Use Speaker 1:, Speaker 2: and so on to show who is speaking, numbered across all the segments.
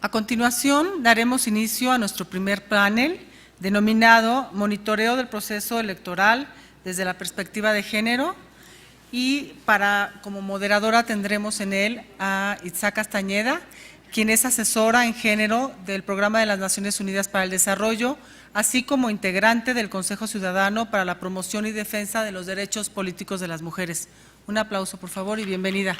Speaker 1: A continuación, daremos inicio a nuestro primer panel, denominado Monitoreo del Proceso Electoral desde la Perspectiva de Género, y como moderadora tendremos en él a Itzá Castañeda, quien es asesora en género del Programa de las Naciones Unidas para el Desarrollo, así como integrante del Consejo Ciudadano para la Promoción y Defensa de los Derechos Políticos de las Mujeres. Un aplauso, por favor, y bienvenida.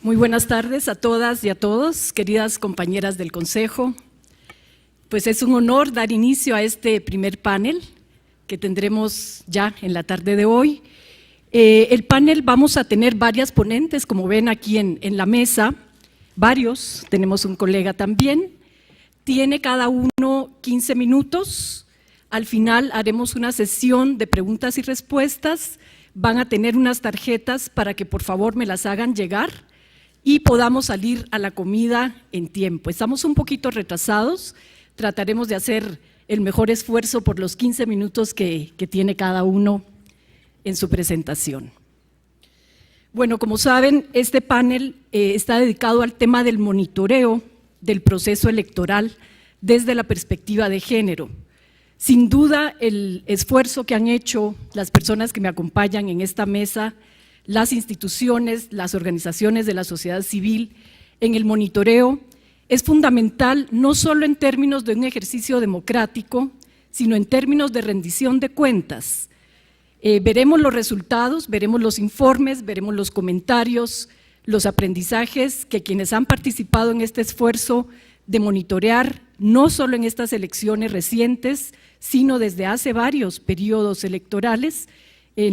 Speaker 2: Muy buenas tardes a todas y a todos, queridas compañeras del Consejo. Pues es un honor dar inicio a este primer panel que tendremos ya en la tarde de hoy. El panel vamos a tener varias ponentes, como ven aquí en la mesa, varios, tenemos un colega también. Tiene cada uno 15 minutos. Al final haremos una sesión de preguntas y respuestas. Van a tener unas tarjetas para que por favor me las hagan llegar y podamos salir a la comida en tiempo. Estamos un poquito retrasados, trataremos de hacer el mejor esfuerzo por los 15 minutos que tiene cada uno en su presentación. Bueno, como saben, este panel está dedicado al tema del monitoreo del proceso electoral desde la perspectiva de género. Sin duda, el esfuerzo que han hecho las personas que me acompañan en esta mesa, las instituciones, las organizaciones de la sociedad civil en el monitoreo es fundamental no solo en términos de un ejercicio democrático, sino en términos de rendición de cuentas. Veremos los resultados, veremos los informes, veremos los comentarios, los aprendizajes que quienes han participado en este esfuerzo de monitorear, no solo en estas elecciones recientes, sino desde hace varios periodos electorales,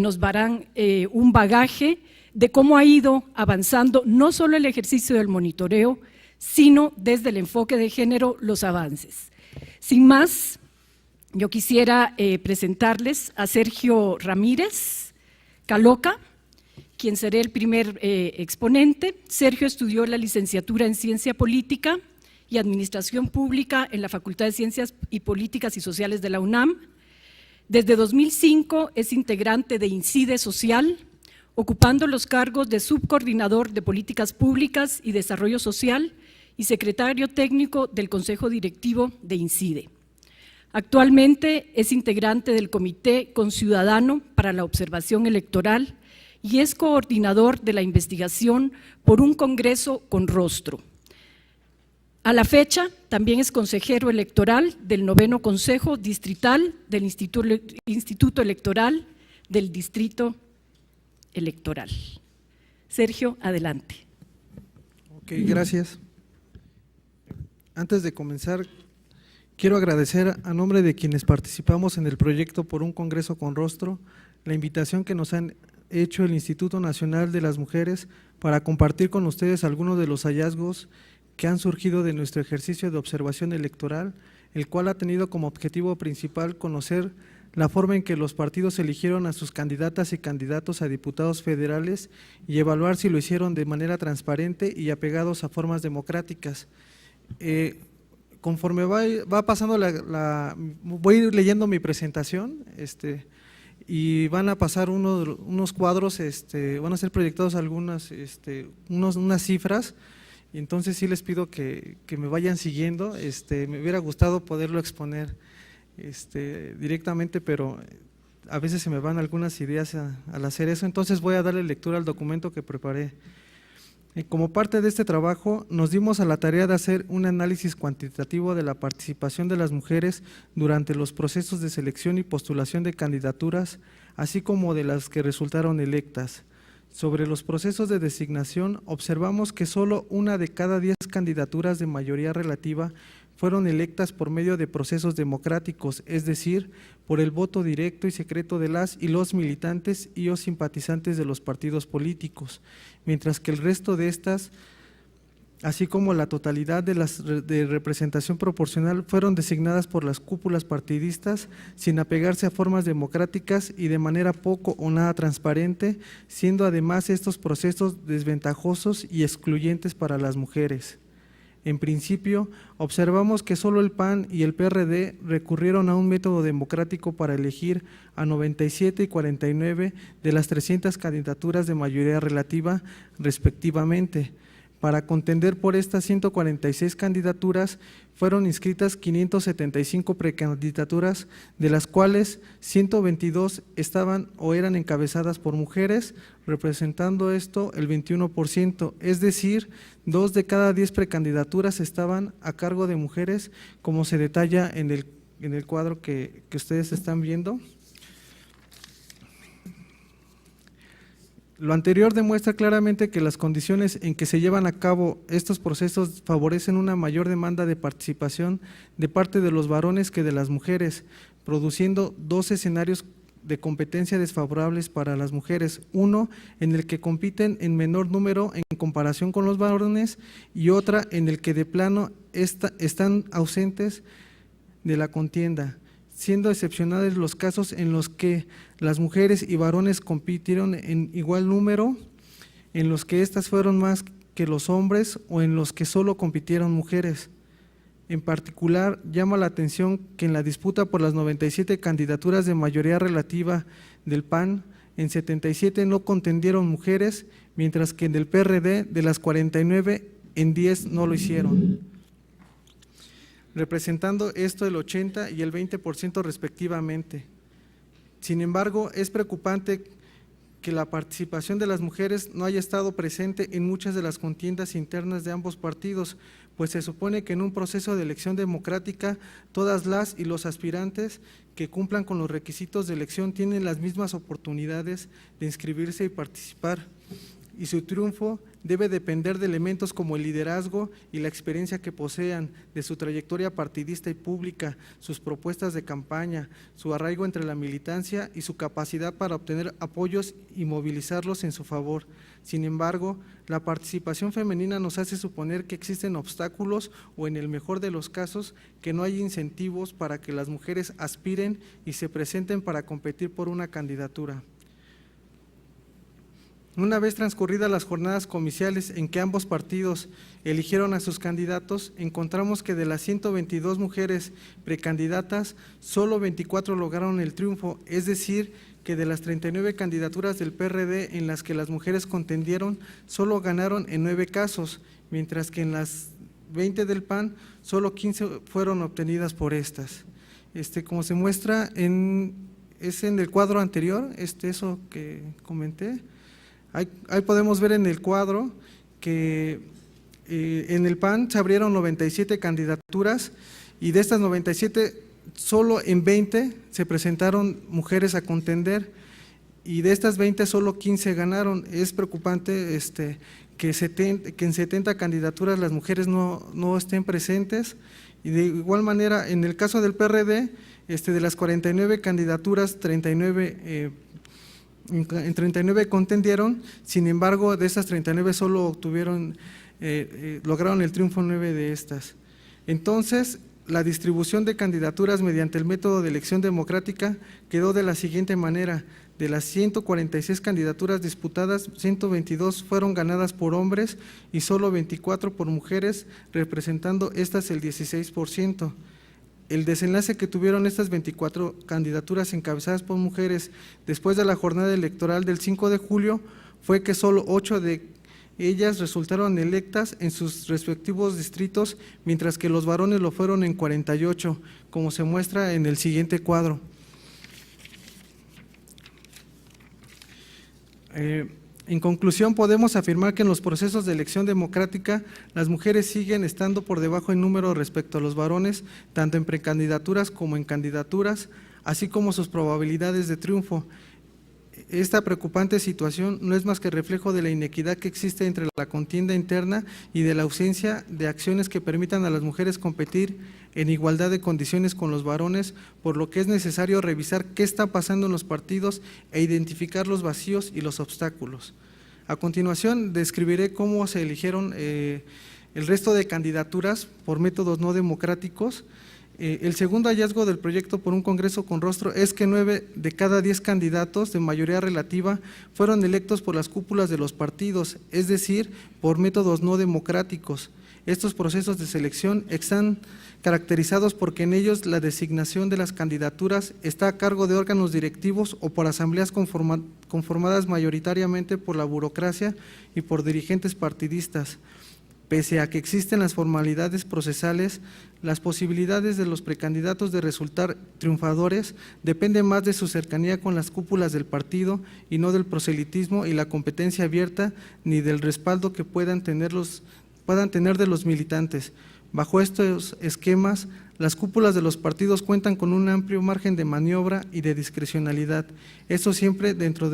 Speaker 2: nos darán un bagaje de cómo ha ido avanzando no solo el ejercicio del monitoreo, sino desde el enfoque de género los avances. Sin más, yo quisiera presentarles a Sergio Ramírez Caloca, quien será el primer exponente. Sergio estudió la licenciatura en Ciencia Política y Administración Pública en la Facultad de Ciencias y Políticas y Sociales de la UNAM. Desde 2005 es integrante de INCIDE Social, ocupando los cargos de subcoordinador de Políticas Públicas y Desarrollo Social y secretario técnico del Consejo Directivo de INCIDE. Actualmente es integrante del Comité Conciudadano para la Observación Electoral y es coordinador de la investigación por un Congreso con Rostro. A la fecha, también es consejero electoral del 9º Consejo Distrital del Instituto Electoral del Distrito Electoral. Sergio, adelante.
Speaker 3: Ok, gracias. Antes de comenzar, quiero agradecer a nombre de quienes participamos en el proyecto Por un Congreso con Rostro, la invitación que nos han hecho el Instituto Nacional de las Mujeres para compartir con ustedes algunos de los hallazgos que han surgido de nuestro ejercicio de observación electoral, el cual ha tenido como objetivo principal conocer la forma en que los partidos eligieron a sus candidatas y candidatos a diputados federales y evaluar si lo hicieron de manera transparente y apegados a formas democráticas. Conforme va pasando voy a ir leyendo mi presentación y van a pasar unos cuadros, van a ser proyectados unas cifras. Entonces sí les pido que me vayan siguiendo. Me hubiera gustado poderlo exponer directamente, pero a veces se me van algunas ideas al hacer eso, entonces voy a darle lectura al documento que preparé. Como parte de este trabajo nos dimos a la tarea de hacer un análisis cuantitativo de la participación de las mujeres durante los procesos de selección y postulación de candidaturas, así como de las que resultaron electas. Sobre los procesos de designación, observamos que solo 1 de cada 10 candidaturas de mayoría relativa fueron electas por medio de procesos democráticos, es decir, por el voto directo y secreto de las y los militantes y o simpatizantes de los partidos políticos, mientras que el resto de estas, así como la totalidad de las de representación proporcional, fueron designadas por las cúpulas partidistas sin apegarse a formas democráticas y de manera poco o nada transparente, siendo además estos procesos desventajosos y excluyentes para las mujeres. En principio, observamos que solo el PAN y el PRD recurrieron a un método democrático para elegir a 97 y 49 de las 300 candidaturas de mayoría relativa, respectivamente. Para contender por estas 146 candidaturas, fueron inscritas 575 precandidaturas, de las cuales 122 estaban o eran encabezadas por mujeres, representando esto el 21%, es decir, 2 de cada 10 precandidaturas estaban a cargo de mujeres, como se detalla en el cuadro que ustedes están viendo. Lo anterior demuestra claramente que las condiciones en que se llevan a cabo estos procesos favorecen una mayor demanda de participación de parte de los varones que de las mujeres, produciendo 2 escenarios de competencia desfavorables para las mujeres, uno en el que compiten en menor número en comparación con los varones y otra en el que de plano están ausentes de la contienda, siendo excepcionales los casos en los que las mujeres y varones compitieron en igual número, en los que éstas fueron más que los hombres o en los que solo compitieron mujeres. En particular, llama la atención que en la disputa por las 97 candidaturas de mayoría relativa del PAN, en 77 no contendieron mujeres, mientras que en el PRD de las 49, en 10 no lo hicieron, representando esto el 80 y el 20% respectivamente. Sin embargo, es preocupante que la participación de las mujeres no haya estado presente en muchas de las contiendas internas de ambos partidos, pues se supone que en un proceso de elección democrática todas las y los aspirantes que cumplan con los requisitos de elección tienen las mismas oportunidades de inscribirse y participar, y su triunfo debe depender de elementos como el liderazgo y la experiencia que posean, de su trayectoria partidista y pública, sus propuestas de campaña, su arraigo entre la militancia y su capacidad para obtener apoyos y movilizarlos en su favor. Sin embargo, la participación femenina nos hace suponer que existen obstáculos o, en el mejor de los casos, que no hay incentivos para que las mujeres aspiren y se presenten para competir por una candidatura. Una vez transcurridas las jornadas comiciales en que ambos partidos eligieron a sus candidatos, encontramos que de las 122 mujeres precandidatas, solo 24 lograron el triunfo, es decir, que de las 39 candidaturas del PRD en las que las mujeres contendieron, solo ganaron en 9 casos, mientras que en las 20 del PAN, solo 15 fueron obtenidas por estas. Como se muestra en el cuadro anterior, eso que comenté. Ahí podemos ver en el cuadro que en el PAN se abrieron 97 candidaturas y de estas 97 solo en 20 se presentaron mujeres a contender y de estas 20 solo 15 ganaron. Es preocupante que en 70 candidaturas las mujeres no estén presentes, y de igual manera en el caso del PRD, de las 49 candidaturas, 39 en 39 contendieron, sin embargo de esas 39 solo lograron el triunfo 9 de estas. Entonces, la distribución de candidaturas mediante el método de elección democrática quedó de la siguiente manera: de las 146 candidaturas disputadas, 122 fueron ganadas por hombres y solo 24 por mujeres, representando estas el 16%. El desenlace que tuvieron estas 24 candidaturas encabezadas por mujeres después de la jornada electoral del 5 de julio fue que solo 8 de ellas resultaron electas en sus respectivos distritos, mientras que los varones lo fueron en 48, como se muestra en el siguiente cuadro. En conclusión, podemos afirmar que en los procesos de elección democrática las mujeres siguen estando por debajo en número respecto a los varones, tanto en precandidaturas como en candidaturas, así como sus probabilidades de triunfo. Esta preocupante situación no es más que reflejo de la inequidad que existe entre la contienda interna y de la ausencia de acciones que permitan a las mujeres competir en igualdad de condiciones con los varones, por lo que es necesario revisar qué está pasando en los partidos e identificar los vacíos y los obstáculos. A continuación, describiré cómo se eligieron el resto de candidaturas por métodos no democráticos. El segundo hallazgo del proyecto por un Congreso con rostro es que 9 de cada 10 candidatos de mayoría relativa fueron electos por las cúpulas de los partidos, es decir, por métodos no democráticos. Estos procesos de selección están caracterizados porque en ellos la designación de las candidaturas está a cargo de órganos directivos o por asambleas conformadas mayoritariamente por la burocracia y por dirigentes partidistas. Pese a que existen las formalidades procesales, las posibilidades de los precandidatos de resultar triunfadores dependen más de su cercanía con las cúpulas del partido y no del proselitismo y la competencia abierta ni del respaldo que puedan tener de los militantes. Bajo estos esquemas, las cúpulas de los partidos cuentan con un amplio margen de maniobra y de discrecionalidad, eso siempre dentro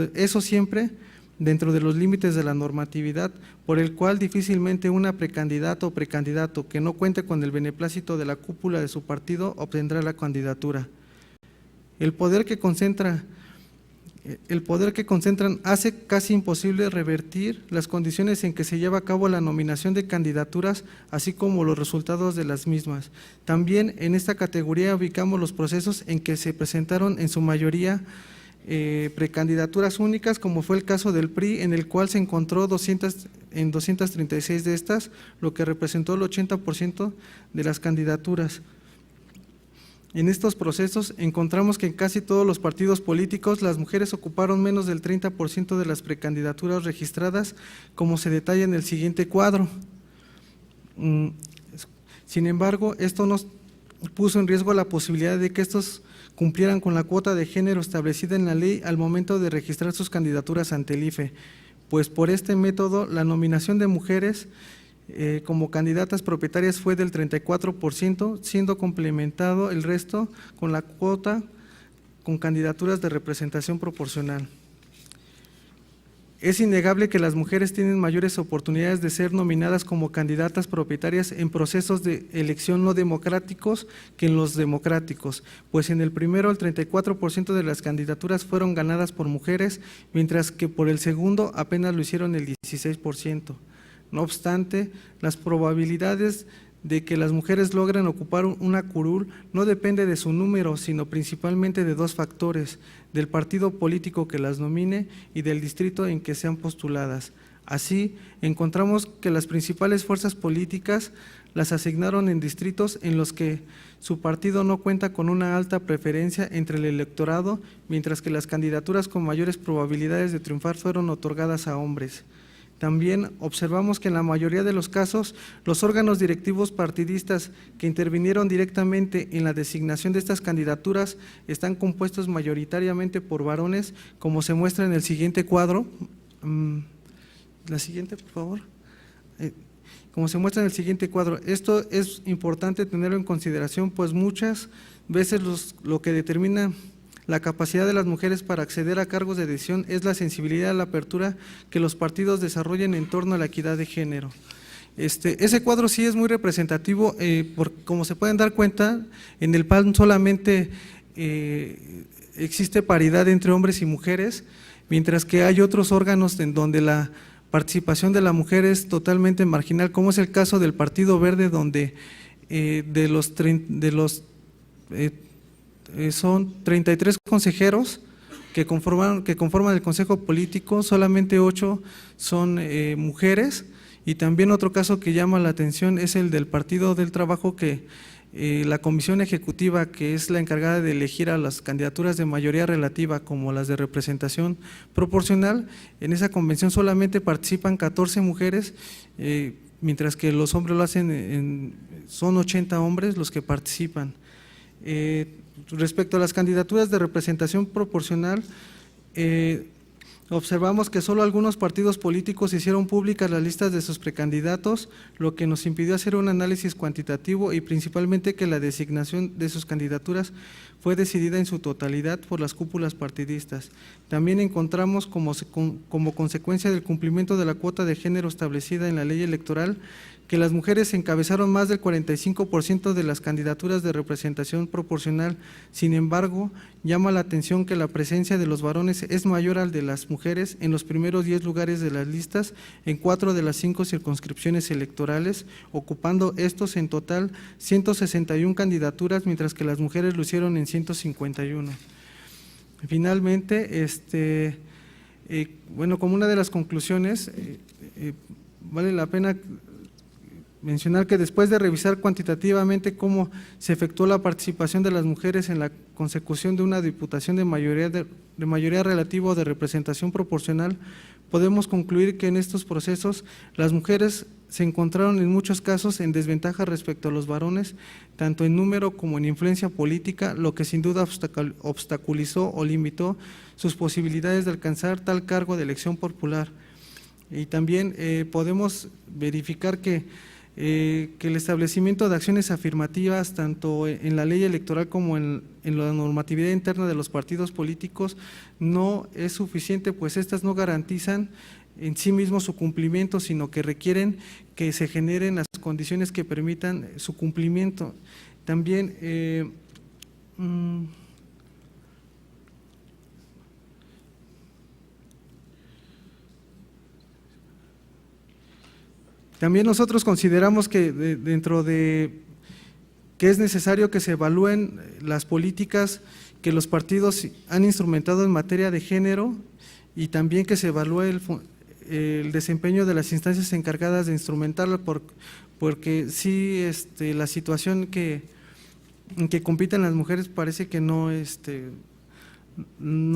Speaker 3: de los límites de la normatividad, por el cual difícilmente una precandidata o precandidato que no cuente con el beneplácito de la cúpula de su partido obtendrá la candidatura. El poder que concentran hace casi imposible revertir las condiciones en que se lleva a cabo la nominación de candidaturas, así como los resultados de las mismas. También en esta categoría ubicamos los procesos en que se presentaron en su mayoría precandidaturas únicas, como fue el caso del PRI, en el cual se encontró 236 de estas, lo que representó el 80% de las candidaturas. En estos procesos encontramos que en casi todos los partidos políticos las mujeres ocuparon menos del 30% de las precandidaturas registradas, como se detalla en el siguiente cuadro. Sin embargo, esto nos puso en riesgo la posibilidad de que estos cumplieran con la cuota de género establecida en la ley al momento de registrar sus candidaturas ante el IFE, pues por este método la nominación de mujeres como candidatas propietarias fue del 34%, siendo complementado el resto con la cuota con candidaturas de representación proporcional. Es innegable que las mujeres tienen mayores oportunidades de ser nominadas como candidatas propietarias en procesos de elección no democráticos que en los democráticos, pues en el primero el 34% de las candidaturas fueron ganadas por mujeres, mientras que por el segundo apenas lo hicieron el 16%. No obstante, las probabilidades de que las mujeres logren ocupar una curul no depende de su número, sino principalmente de dos factores: del partido político que las nomine y del distrito en que sean postuladas. Así, encontramos que las principales fuerzas políticas las asignaron en distritos en los que su partido no cuenta con una alta preferencia entre el electorado, mientras que las candidaturas con mayores probabilidades de triunfar fueron otorgadas a hombres. También observamos que en la mayoría de los casos, los órganos directivos partidistas que intervinieron directamente en la designación de estas candidaturas están compuestos mayoritariamente por varones, como se muestra en el siguiente cuadro. La siguiente, por favor. Como se muestra en el siguiente cuadro. Esto es importante tenerlo en consideración, pues muchas veces lo que determina la capacidad de las mujeres para acceder a cargos de decisión es la sensibilidad a la apertura que los partidos desarrollen en torno a la equidad de género. Ese cuadro sí es muy representativo, como se pueden dar cuenta, en el PAN solamente existe paridad entre hombres y mujeres, mientras que hay otros órganos en donde la participación de la mujer es totalmente marginal, como es el caso del Partido Verde, donde son 33 consejeros que conforman el consejo político, solamente 8 son mujeres. Y también otro caso que llama la atención es el del Partido del Trabajo, que la comisión ejecutiva, que es la encargada de elegir a las candidaturas de mayoría relativa como las de representación proporcional, en esa convención solamente participan 14 mujeres, mientras que los hombres lo hacen, son 80 hombres los que participan. Respecto a las candidaturas de representación proporcional, observamos que solo algunos partidos políticos hicieron públicas las listas de sus precandidatos, lo que nos impidió hacer un análisis cuantitativo y principalmente que la designación de sus candidaturas fue decidida en su totalidad por las cúpulas partidistas. También encontramos como consecuencia del cumplimiento de la cuota de género establecida en la ley electoral que las mujeres encabezaron más del 45% de las candidaturas de representación proporcional. Sin embargo, llama la atención que la presencia de los varones es mayor al de las mujeres en los primeros 10 lugares de las listas en 4 de las 5 circunscripciones electorales, ocupando estos en total 161 candidaturas, mientras que las mujeres lo hicieron en 151. Finalmente, bueno, como una de las conclusiones, vale la pena mencionar que después de revisar cuantitativamente cómo se efectuó la participación de las mujeres en la consecución de una diputación de mayoría relativa o de representación proporcional, podemos concluir que en estos procesos las mujeres se encontraron en muchos casos en desventaja respecto a los varones, tanto en número como en influencia política, lo que sin duda obstaculizó o limitó sus posibilidades de alcanzar tal cargo de elección popular. Y también podemos verificar que el establecimiento de acciones afirmativas, tanto en la ley electoral como en la normatividad interna de los partidos políticos, no es suficiente, pues estas no garantizan en sí mismos su cumplimiento, sino que requieren que se generen las condiciones que permitan su cumplimiento. También también nosotros consideramos que dentro de que es necesario que se evalúen las políticas que los partidos han instrumentado en materia de género y también que se evalúe el desempeño de las instancias encargadas de instrumentarla, porque sí la situación en que compiten las mujeres parece que no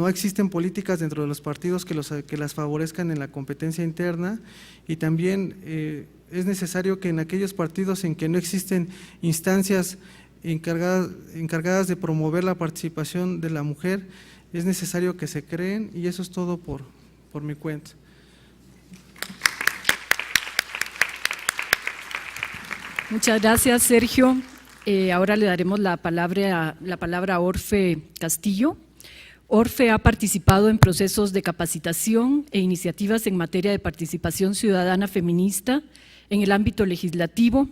Speaker 3: existen políticas dentro de los partidos que las favorezcan en la competencia interna, y también es necesario que en aquellos partidos en que no existen instancias encargadas de promover la participación de la mujer, es necesario que se creen, y eso es todo por mi cuenta.
Speaker 2: Muchas gracias, Sergio. Ahora le daremos la palabra a Orfe Castillo. Orfe ha participado en procesos de capacitación e iniciativas en materia de participación ciudadana feminista en el ámbito legislativo,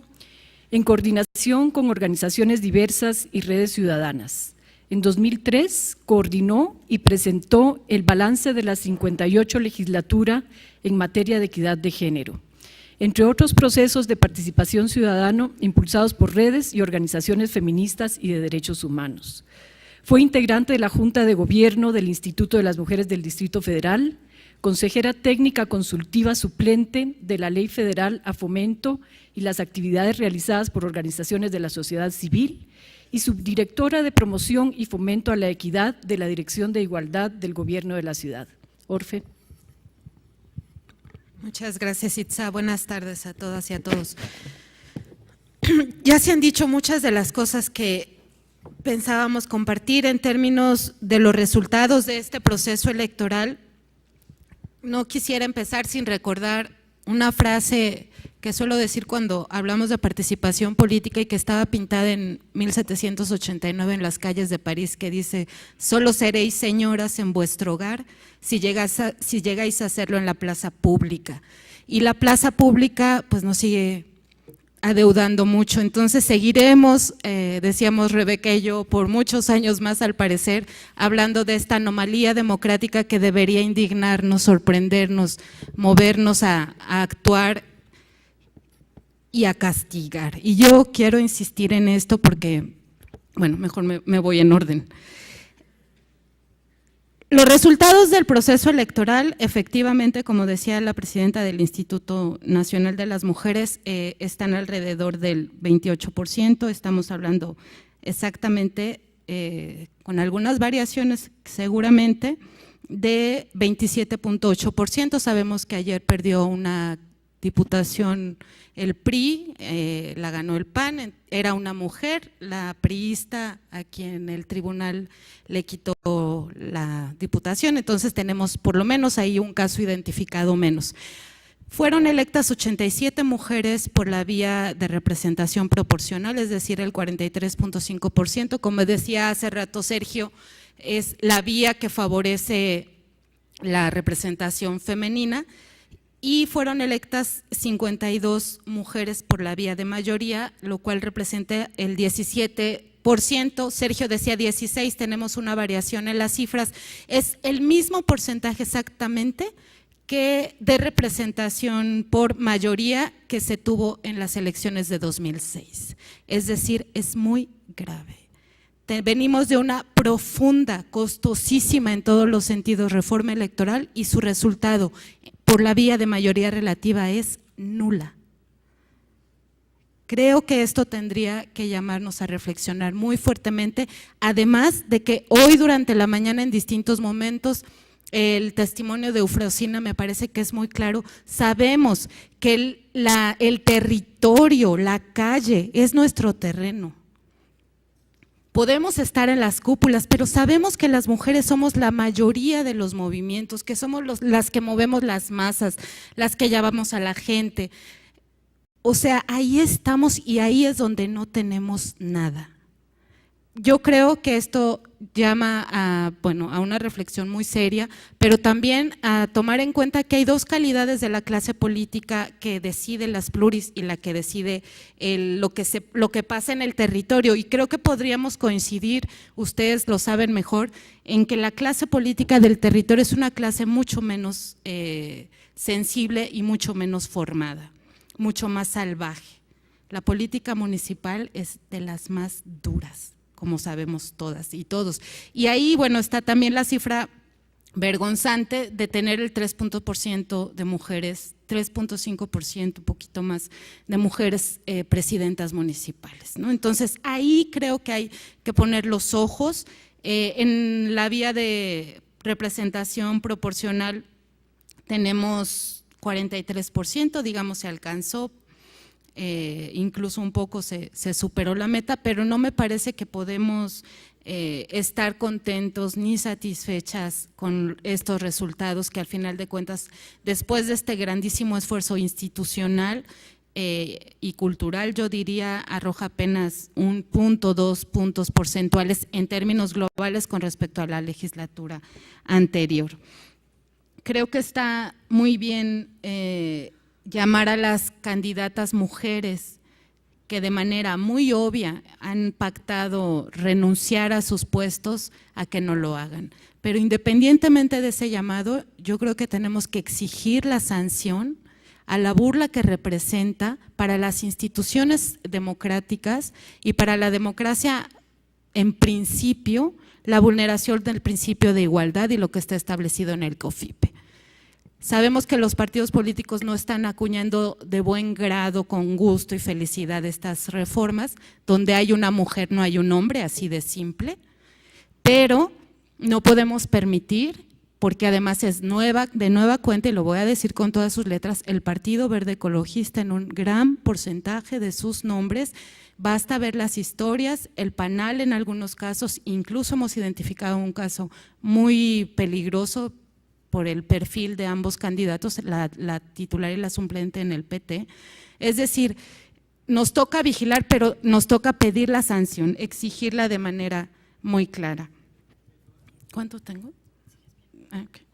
Speaker 2: en coordinación con organizaciones diversas y redes ciudadanas. En 2003 coordinó y presentó el balance de la 58 legislatura en materia de equidad de género, entre otros procesos de participación ciudadana impulsados por redes y organizaciones feministas y de derechos humanos. Fue integrante de la Junta de Gobierno del Instituto de las Mujeres del Distrito Federal, consejera técnica consultiva suplente de la Ley Federal a Fomento y las actividades realizadas por organizaciones de la sociedad civil y subdirectora de Promoción y Fomento a la Equidad de la Dirección de Igualdad del Gobierno de la Ciudad. Orfe.
Speaker 4: Muchas gracias, Itza. Buenas tardes a todas y a todos. Ya se han dicho muchas de las cosas que pensábamos compartir en términos de los resultados de este proceso electoral. No quisiera empezar sin recordar una frase que suelo decir cuando hablamos de participación política y que estaba pintada en 1789 en las calles de París, que dice: solo seréis señoras en vuestro hogar si llegáis a hacerlo en la plaza pública. Y la plaza pública pues nos sigue adeudando mucho, entonces seguiremos, decíamos Rebeca y yo, por muchos años más al parecer, hablando de esta anomalía democrática que debería indignarnos, sorprendernos, movernos a actuar y a castigar. Y yo quiero insistir en esto porque, bueno, mejor me voy en orden. Los resultados del proceso electoral, efectivamente, como decía la presidenta del Instituto Nacional de las Mujeres, están alrededor del 28%, estamos hablando exactamente, con algunas variaciones seguramente, de 27.8%. Sabemos que ayer perdió una diputación el PRI, la ganó el PAN, era una mujer, la priista a quien el tribunal le quitó la diputación, entonces tenemos por lo menos ahí un caso identificado menos. Fueron electas 87 mujeres por la vía de representación proporcional, es decir, el 43.5%, como decía hace rato Sergio, es la vía que favorece la representación femenina. Y fueron electas 52 mujeres por la vía de mayoría, lo cual representa el 17%. Sergio decía 16, tenemos una variación en las cifras. Es el mismo porcentaje exactamente que de representación por mayoría que se tuvo en las elecciones de 2006. Es decir, es muy grave. Venimos de una profunda, costosísima en todos los sentidos reforma electoral y su resultado por la vía de mayoría relativa es nula. Creo que esto tendría que llamarnos a reflexionar muy fuertemente, además de que hoy durante la mañana en distintos momentos el testimonio de Eufrosina me parece que es muy claro. Sabemos que el territorio, la calle es nuestro terreno. Podemos estar en las cúpulas, pero sabemos que las mujeres somos la mayoría de los movimientos, que somos las que movemos las masas, las que llamamos a la gente. O sea, ahí estamos y ahí es donde no tenemos nada. Yo creo que esto llama a una reflexión muy seria, pero también a tomar en cuenta que hay dos calidades de la clase política que decide las pluris y la que decide lo que pasa en el territorio. Y creo que podríamos coincidir, ustedes lo saben mejor, en que la clase política del territorio es una clase mucho menos sensible y mucho menos formada, mucho más salvaje. La política municipal es de las más duras, como sabemos todas y todos. Y ahí, está también la cifra vergonzante de tener el 3% de mujeres, 3.5%, un poquito más, de mujeres presidentas municipales, ¿no? Entonces, ahí creo que hay que poner los ojos. En la vía de representación proporcional tenemos 43%, digamos, se alcanzó, incluso un poco se superó la meta, pero no me parece que podemos estar contentos ni satisfechas con estos resultados que al final de cuentas, después de este grandísimo esfuerzo institucional y cultural, yo diría arroja apenas 1.2 puntos porcentuales en términos globales con respecto a la legislatura anterior. Creo que está muy bien llamar a las candidatas mujeres que de manera muy obvia han pactado renunciar a sus puestos a que no lo hagan. Pero independientemente de ese llamado, yo creo que tenemos que exigir la sanción a la burla que representa para las instituciones democráticas y para la democracia en principio, la vulneración del principio de igualdad y lo que está establecido en el COFIPE. Sabemos que los partidos políticos no están acuñando de buen grado, con gusto y felicidad estas reformas, donde hay una mujer no hay un hombre, así de simple, pero no podemos permitir, porque además es de nueva cuenta, y lo voy a decir con todas sus letras, el Partido Verde Ecologista en un gran porcentaje de sus nombres, basta ver las historias, el panel en algunos casos, incluso hemos identificado un caso muy peligroso por el perfil de ambos candidatos, la titular y la suplente en el PT. Es decir, nos toca vigilar, pero nos toca pedir la sanción, exigirla de manera muy clara. ¿Cuánto tengo? Okay.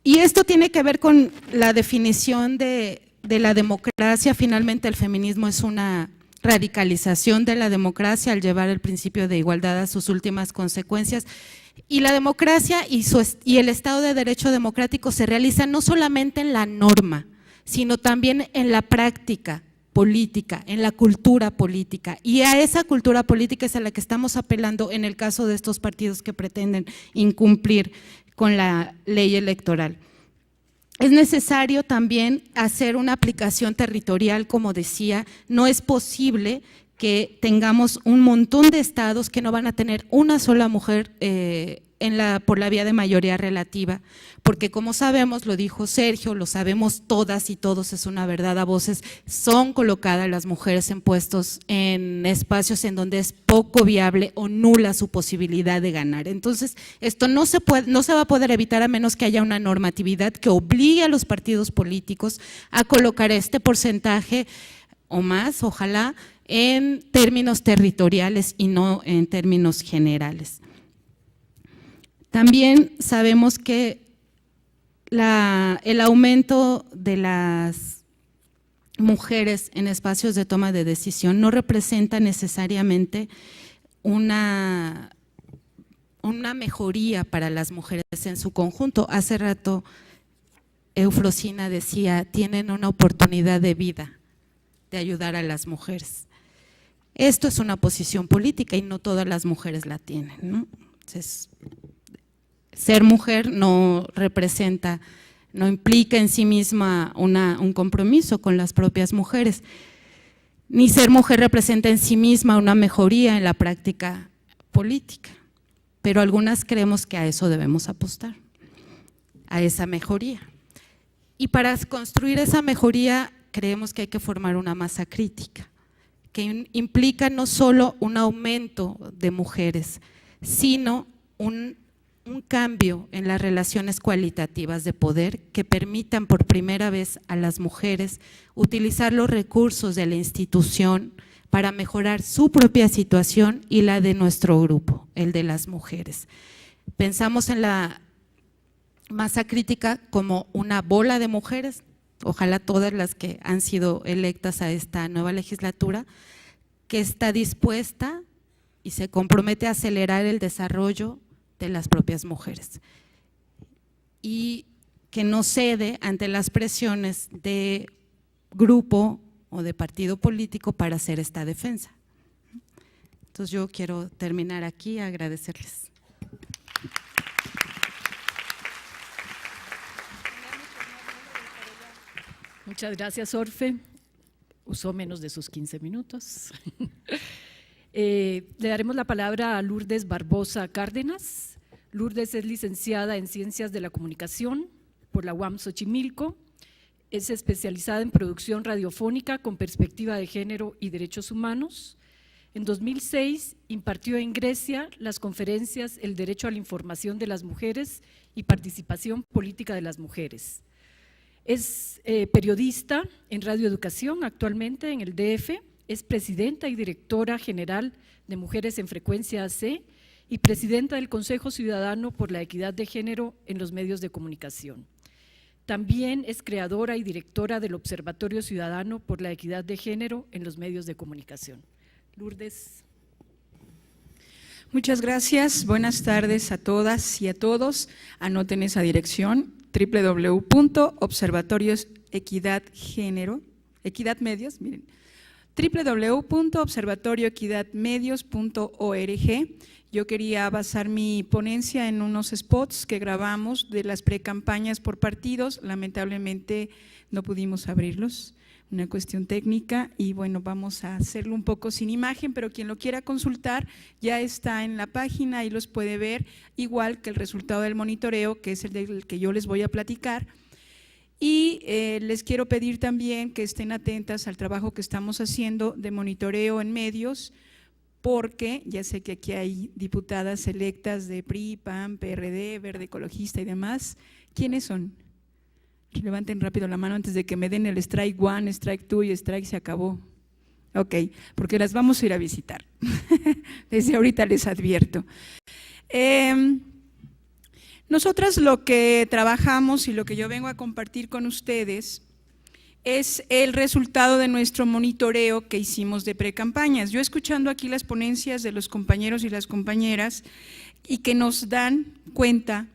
Speaker 4: Y esto tiene que ver con la definición de la democracia. Finalmente el feminismo es una radicalización de la democracia al llevar el principio de igualdad a sus últimas consecuencias. Y la democracia y el Estado de Derecho democrático se realiza no solamente en la norma, sino también en la práctica política, en la cultura política. Y a esa cultura política es a la que estamos apelando en el caso de estos partidos que pretenden incumplir con la ley electoral. Es necesario también hacer una aplicación territorial, como decía, no es posible que tengamos un montón de estados que no van a tener una sola mujer por la vía de mayoría relativa, porque como sabemos, lo dijo Sergio, lo sabemos todas y todos, es una verdad a voces, son colocadas las mujeres en puestos, en espacios en donde es poco viable o nula su posibilidad de ganar. Entonces, esto no se va a poder evitar a menos que haya una normatividad que obligue a los partidos políticos a colocar este porcentaje o más, ojalá, en términos territoriales y no en términos generales. También sabemos que el aumento de las mujeres en espacios de toma de decisión no representa necesariamente una mejoría para las mujeres en su conjunto. Hace rato Eufrosina decía, tienen una oportunidad de vida de ayudar a las mujeres. Esto es una posición política y no todas las mujeres la tienen, ¿no? Entonces, ser mujer no representa no implica en sí misma un compromiso con las propias mujeres, ni ser mujer representa en sí misma una mejoría en la práctica política, pero algunas creemos que a eso debemos apostar, a esa mejoría. Y para construir esa mejoría creemos que hay que formar una masa crítica, que implica no solo un aumento de mujeres, sino un cambio en las relaciones cualitativas de poder que permitan por primera vez a las mujeres utilizar los recursos de la institución para mejorar su propia situación y la de nuestro grupo, el de las mujeres. Pensamos en la masa crítica como una bola de mujeres, ojalá todas las que han sido electas a esta nueva legislatura, que está dispuesta y se compromete a acelerar el desarrollo de las propias mujeres y que no cede ante las presiones de grupo o de partido político para hacer esta defensa. Entonces yo quiero terminar aquí, agradecerles.
Speaker 2: Muchas gracias, Orfe. Usó menos de sus 15 minutos. Le daremos la palabra a Lourdes Barbosa Cárdenas. Lourdes es licenciada en Ciencias de la Comunicación por la UAM Xochimilco. Es especializada en producción radiofónica con perspectiva de género y derechos humanos. En 2006 impartió en Grecia las conferencias El derecho a la información de las mujeres y participación política de las mujeres. Es periodista en Radio Educación actualmente en el DF, es presidenta y directora general de Mujeres en Frecuencia AC y presidenta del Consejo Ciudadano por la Equidad de Género en los Medios de Comunicación. También es creadora y directora del Observatorio Ciudadano por la Equidad de Género en los Medios de Comunicación. Lourdes.
Speaker 5: Muchas gracias, buenas tardes a todas y a todos. Anoten esa dirección, www.observatoriosequidadmedios, miren, www.observatorioequidadmedios.org. Yo quería basar mi ponencia en unos spots que grabamos de las precampañas por partidos, lamentablemente no pudimos abrirlos, una cuestión técnica y bueno, vamos a hacerlo un poco sin imagen, pero quien lo quiera consultar ya está en la página y los puede ver, igual que el resultado del monitoreo, que es el del que yo les voy a platicar. Y les quiero pedir también que estén atentas al trabajo que estamos haciendo de monitoreo en medios, porque ya sé que aquí hay diputadas electas de PRI, PAN, PRD, Verde Ecologista y demás. ¿Quiénes son? Levanten rápido la mano antes de que me den el strike one, strike two y strike se acabó. Ok, porque las vamos a ir a visitar. Desde ahorita les advierto. Nosotras lo que trabajamos y lo que yo vengo a compartir con ustedes es el resultado de nuestro monitoreo que hicimos de precampañas. Yo escuchando aquí las ponencias de los compañeros y las compañeras y que nos dan cuenta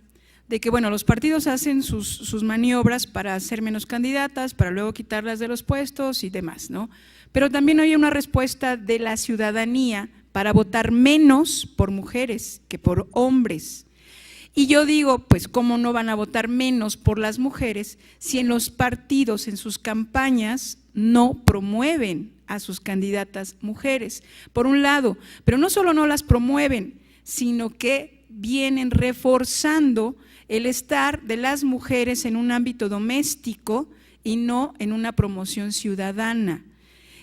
Speaker 5: de que bueno, los partidos hacen sus maniobras para hacer menos candidatas, para luego quitarlas de los puestos y demás, ¿no? Pero también hay una respuesta de la ciudadanía para votar menos por mujeres que por hombres. Y yo digo, pues ¿cómo no van a votar menos por las mujeres si en los partidos, en sus campañas, no promueven a sus candidatas mujeres? Por un lado, pero no solo no las promueven, sino que vienen reforzando el estar de las mujeres en un ámbito doméstico y no en una promoción ciudadana.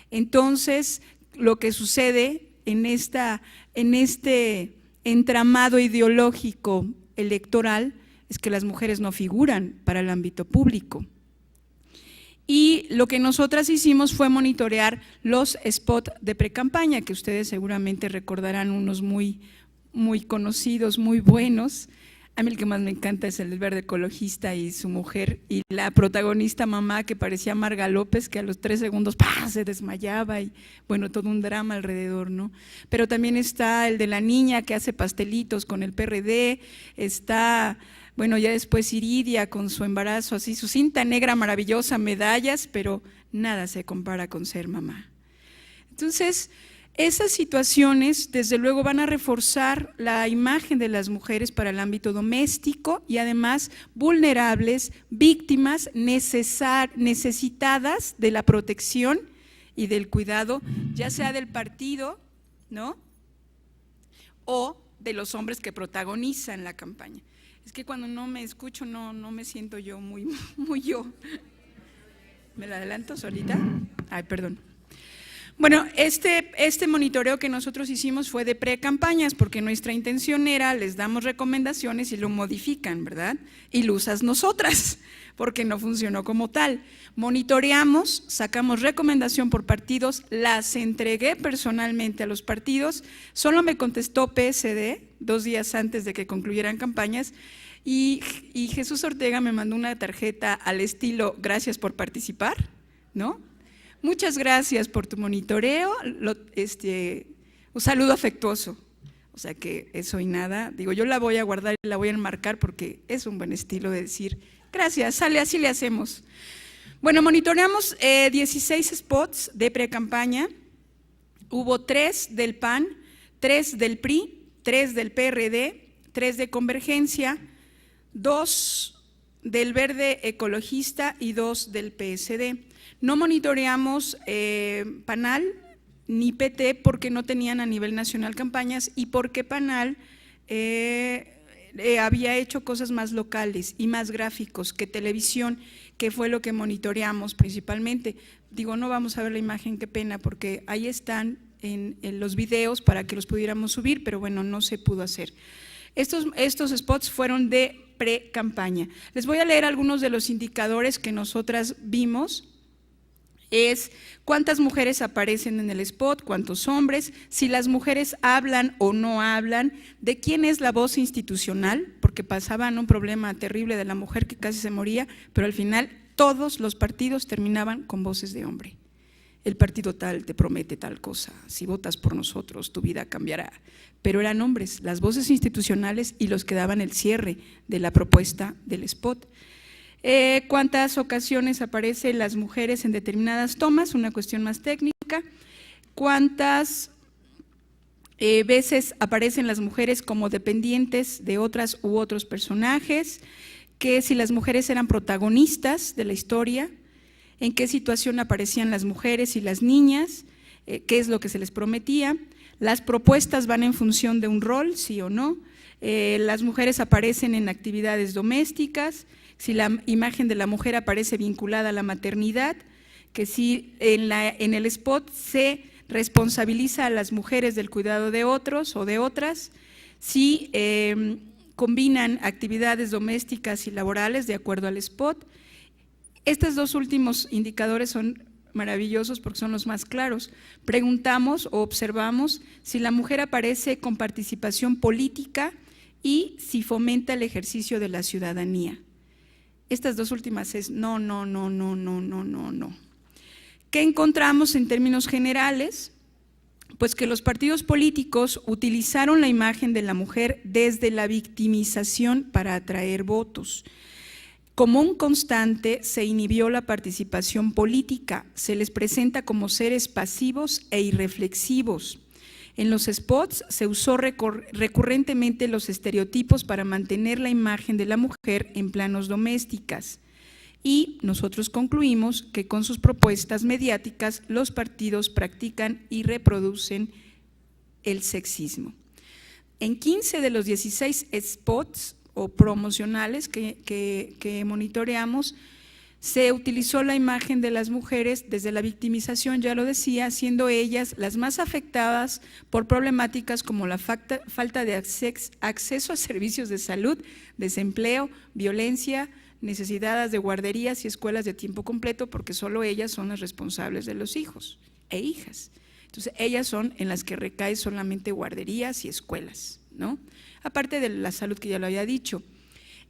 Speaker 5: Entonces, lo que sucede en este entramado ideológico electoral es que las mujeres no figuran para el ámbito público. Y lo que nosotras hicimos fue monitorear los spots de precampaña, que ustedes seguramente recordarán unos muy conocidos, muy buenos. A mí el que más me encanta es el del Verde Ecologista y su mujer y la protagonista mamá que parecía Marga López, que a los 3 segundos ¡pah!, se desmayaba y bueno, todo un drama alrededor, ¿no? Pero también está el de la niña que hace pastelitos con el PRD, está, bueno, ya después Iridia con su embarazo, así su cinta negra maravillosa, medallas, pero nada se compara con ser mamá. Entonces, Esas situaciones, desde luego, van a reforzar la imagen de las mujeres para el ámbito doméstico y además vulnerables, víctimas necesitadas de la protección y del cuidado, ya sea del partido, ¿no?, o de los hombres que protagonizan la campaña. Es que cuando no me escucho no me siento yo muy yo. ¿Me la adelanto solita? Ay, perdón. Bueno, este monitoreo que nosotros hicimos fue de pre-campañas, porque nuestra intención era, les damos recomendaciones y lo modifican, ¿verdad? Ilusas nosotras, porque no funcionó como tal. Monitoreamos, sacamos recomendación por partidos, las entregué personalmente a los partidos, solo me contestó PSD 2 días antes de que concluyeran campañas, y Jesús Ortega me mandó una tarjeta al estilo gracias por participar, ¿no? Muchas gracias por tu monitoreo, un saludo afectuoso. O sea que eso y nada, digo, yo la voy a guardar y la voy a enmarcar porque es un buen estilo de decir gracias, sale, así le hacemos. Bueno, monitoreamos 16 spots de pre-campaña, hubo 3 del PAN, 3 del PRI, 3 del PRD, 3 de Convergencia, 2 del Verde Ecologista y 2 del PSD. No monitoreamos PANAL ni PT porque no tenían a nivel nacional campañas y porque PANAL había hecho cosas más locales y más gráficos que televisión, que fue lo que monitoreamos principalmente. Digo, no vamos a ver la imagen, qué pena, porque ahí están en los videos para que los pudiéramos subir, pero bueno, no se pudo hacer. Estos spots fueron de pre-campaña. Les voy a leer algunos de los indicadores que nosotras vimos. Es cuántas mujeres aparecen en el spot, cuántos hombres, si las mujeres hablan o no hablan, de quién es la voz institucional, porque pasaban un problema terrible de la mujer que casi se moría, pero al final todos los partidos terminaban con voces de hombre. El partido tal te promete tal cosa, si votas por nosotros tu vida cambiará, pero eran hombres, las voces institucionales y los que daban el cierre de la propuesta del spot. ¿Cuántas ocasiones aparecen las mujeres en determinadas tomas? Una cuestión más técnica. ¿Cuántas veces aparecen las mujeres como dependientes de otras u otros personajes? ¿Qué si las mujeres eran protagonistas de la historia? ¿En qué situación aparecían las mujeres y las niñas? ¿Qué es lo que se les prometía? ¿Las propuestas van en función de un rol, sí o no? ¿Las mujeres aparecen en actividades domésticas? Si la imagen de la mujer aparece vinculada a la maternidad, que si en el spot se responsabiliza a las mujeres del cuidado de otros o de otras, si combinan actividades domésticas y laborales de acuerdo al spot. Estos 2 últimos indicadores son maravillosos porque son los más claros. Preguntamos o observamos si la mujer aparece con participación política y si fomenta el ejercicio de la ciudadanía. Estas 2 últimas es no. ¿Qué encontramos en términos generales? Pues que los partidos políticos utilizaron la imagen de la mujer desde la victimización para atraer votos. Como un constante se inhibió la participación política, se les presenta como seres pasivos e irreflexivos. En los spots se usó recurrentemente los estereotipos para mantener la imagen de la mujer en planos domésticas y nosotros concluimos que con sus propuestas mediáticas los partidos practican y reproducen el sexismo. En 15 de los 16 spots o promocionales que monitoreamos, se utilizó la imagen de las mujeres desde la victimización, ya lo decía, siendo ellas las más afectadas por problemáticas como la falta de acceso a servicios de salud, desempleo, violencia, necesidades de guarderías y escuelas de tiempo completo, porque solo ellas son las responsables de los hijos e hijas. Entonces, ellas son en las que recae solamente guarderías y escuelas, ¿no? Aparte de la salud que ya lo había dicho.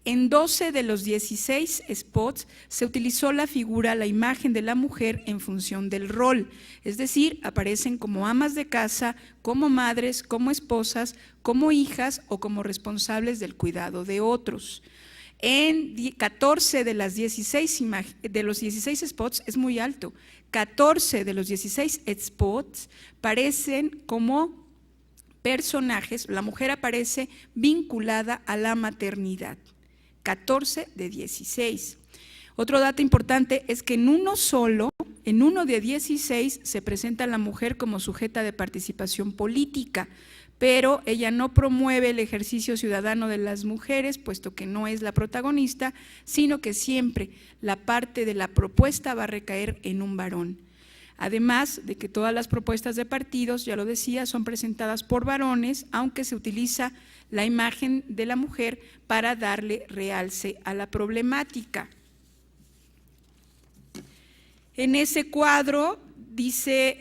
Speaker 5: En 12 de los 16 spots se utilizó la figura, la imagen de la mujer en función del rol, es decir, aparecen como amas de casa, como madres, como esposas, como hijas o como responsables del cuidado de otros. En 14 de los 16 spots es muy alto. 14 de los 16 spots parecen como personajes, la mujer aparece vinculada a la maternidad. 14 de 16. Otro dato importante es que en uno de 16 se presenta a la mujer como sujeta de participación política, pero ella no promueve el ejercicio ciudadano de las mujeres, puesto que no es la protagonista, sino que siempre la parte de la propuesta va a recaer en un varón. Además de que todas las propuestas de partidos, ya lo decía, son presentadas por varones, aunque se utiliza la imagen de la mujer para darle realce a la problemática. En ese cuadro dice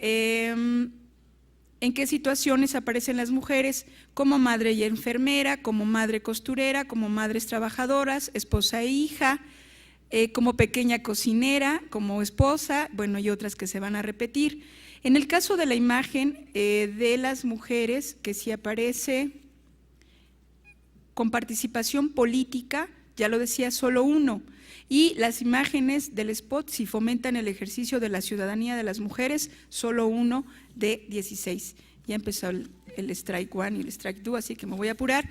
Speaker 5: en qué situaciones aparecen las mujeres: como madre y enfermera, como madre costurera, como madres trabajadoras, esposa e hija, como pequeña cocinera, como esposa, bueno, y otras que se van a repetir. En el caso de la imagen de las mujeres, que sí aparece con participación política, ya lo decía, solo uno. Y las imágenes del spot, si fomentan el ejercicio de la ciudadanía de las mujeres, solo uno de 16. Ya empezó el strike one y el strike two, así que me voy a apurar.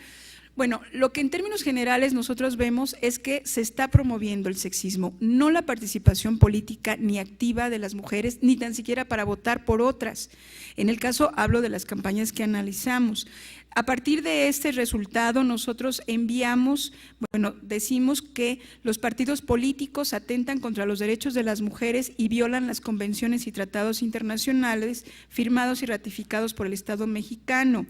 Speaker 5: Bueno, lo que en términos generales nosotros vemos es que se está promoviendo el sexismo, no la participación política ni activa de las mujeres, ni tan siquiera para votar por otras. En el caso, hablo de las campañas que analizamos. A partir de este resultado, nosotros decimos que los partidos políticos atentan contra los derechos de las mujeres y violan las convenciones y tratados internacionales firmados y ratificados por el Estado mexicano.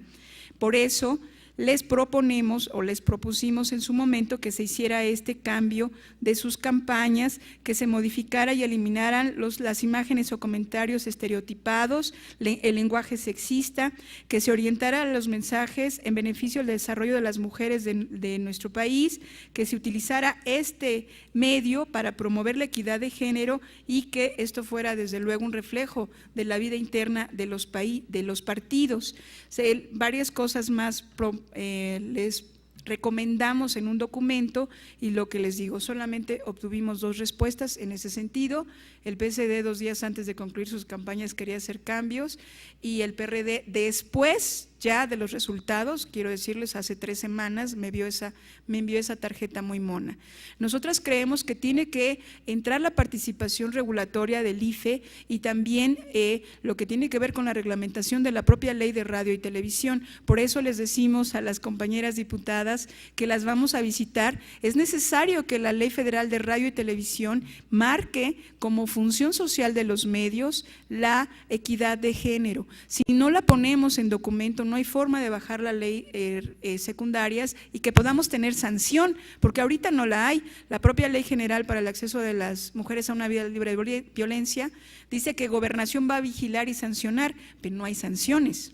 Speaker 5: Por eso, les proponemos o les propusimos en su momento que se hiciera este cambio de sus campañas, que se modificara y eliminaran las imágenes o comentarios estereotipados, el lenguaje sexista, que se orientara los mensajes en beneficio del desarrollo de las mujeres de nuestro país, que se utilizara este medio para promover la equidad de género y que esto fuera desde luego un reflejo de la vida interna de los partidos. Varias cosas más les recomendamos en un documento y lo que les digo, solamente obtuvimos 2 respuestas en ese sentido. El PSD 2 días antes de concluir sus campañas quería hacer cambios y el PRD después ya de los resultados, quiero decirles, hace 3 semanas me envió esa tarjeta muy mona. Nosotras creemos que tiene que entrar la participación regulatoria del IFE y también lo que tiene que ver con la reglamentación de la propia ley de radio y televisión. Por eso les decimos a las compañeras diputadas que las vamos a visitar. Es necesario que la Ley Federal de Radio y Televisión marque como función social de los medios la equidad de género. Si no la ponemos en documento, no hay forma de bajar la ley secundarias y que podamos tener sanción, porque ahorita no la hay. La propia Ley General para el Acceso de las Mujeres a una Vida Libre de Violencia dice que Gobernación va a vigilar y sancionar, pero no hay sanciones.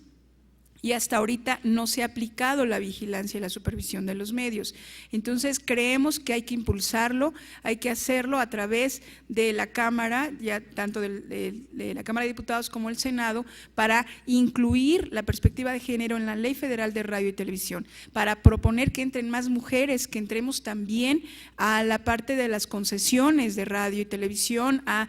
Speaker 5: Y hasta ahorita no se ha aplicado la vigilancia y la supervisión de los medios. Entonces creemos que hay que impulsarlo, hay que hacerlo a través de la Cámara, ya tanto de la Cámara de Diputados como el Senado, para incluir la perspectiva de género en la Ley Federal de Radio y Televisión, para proponer que entren más mujeres, que entremos también a la parte de las concesiones de radio y televisión, a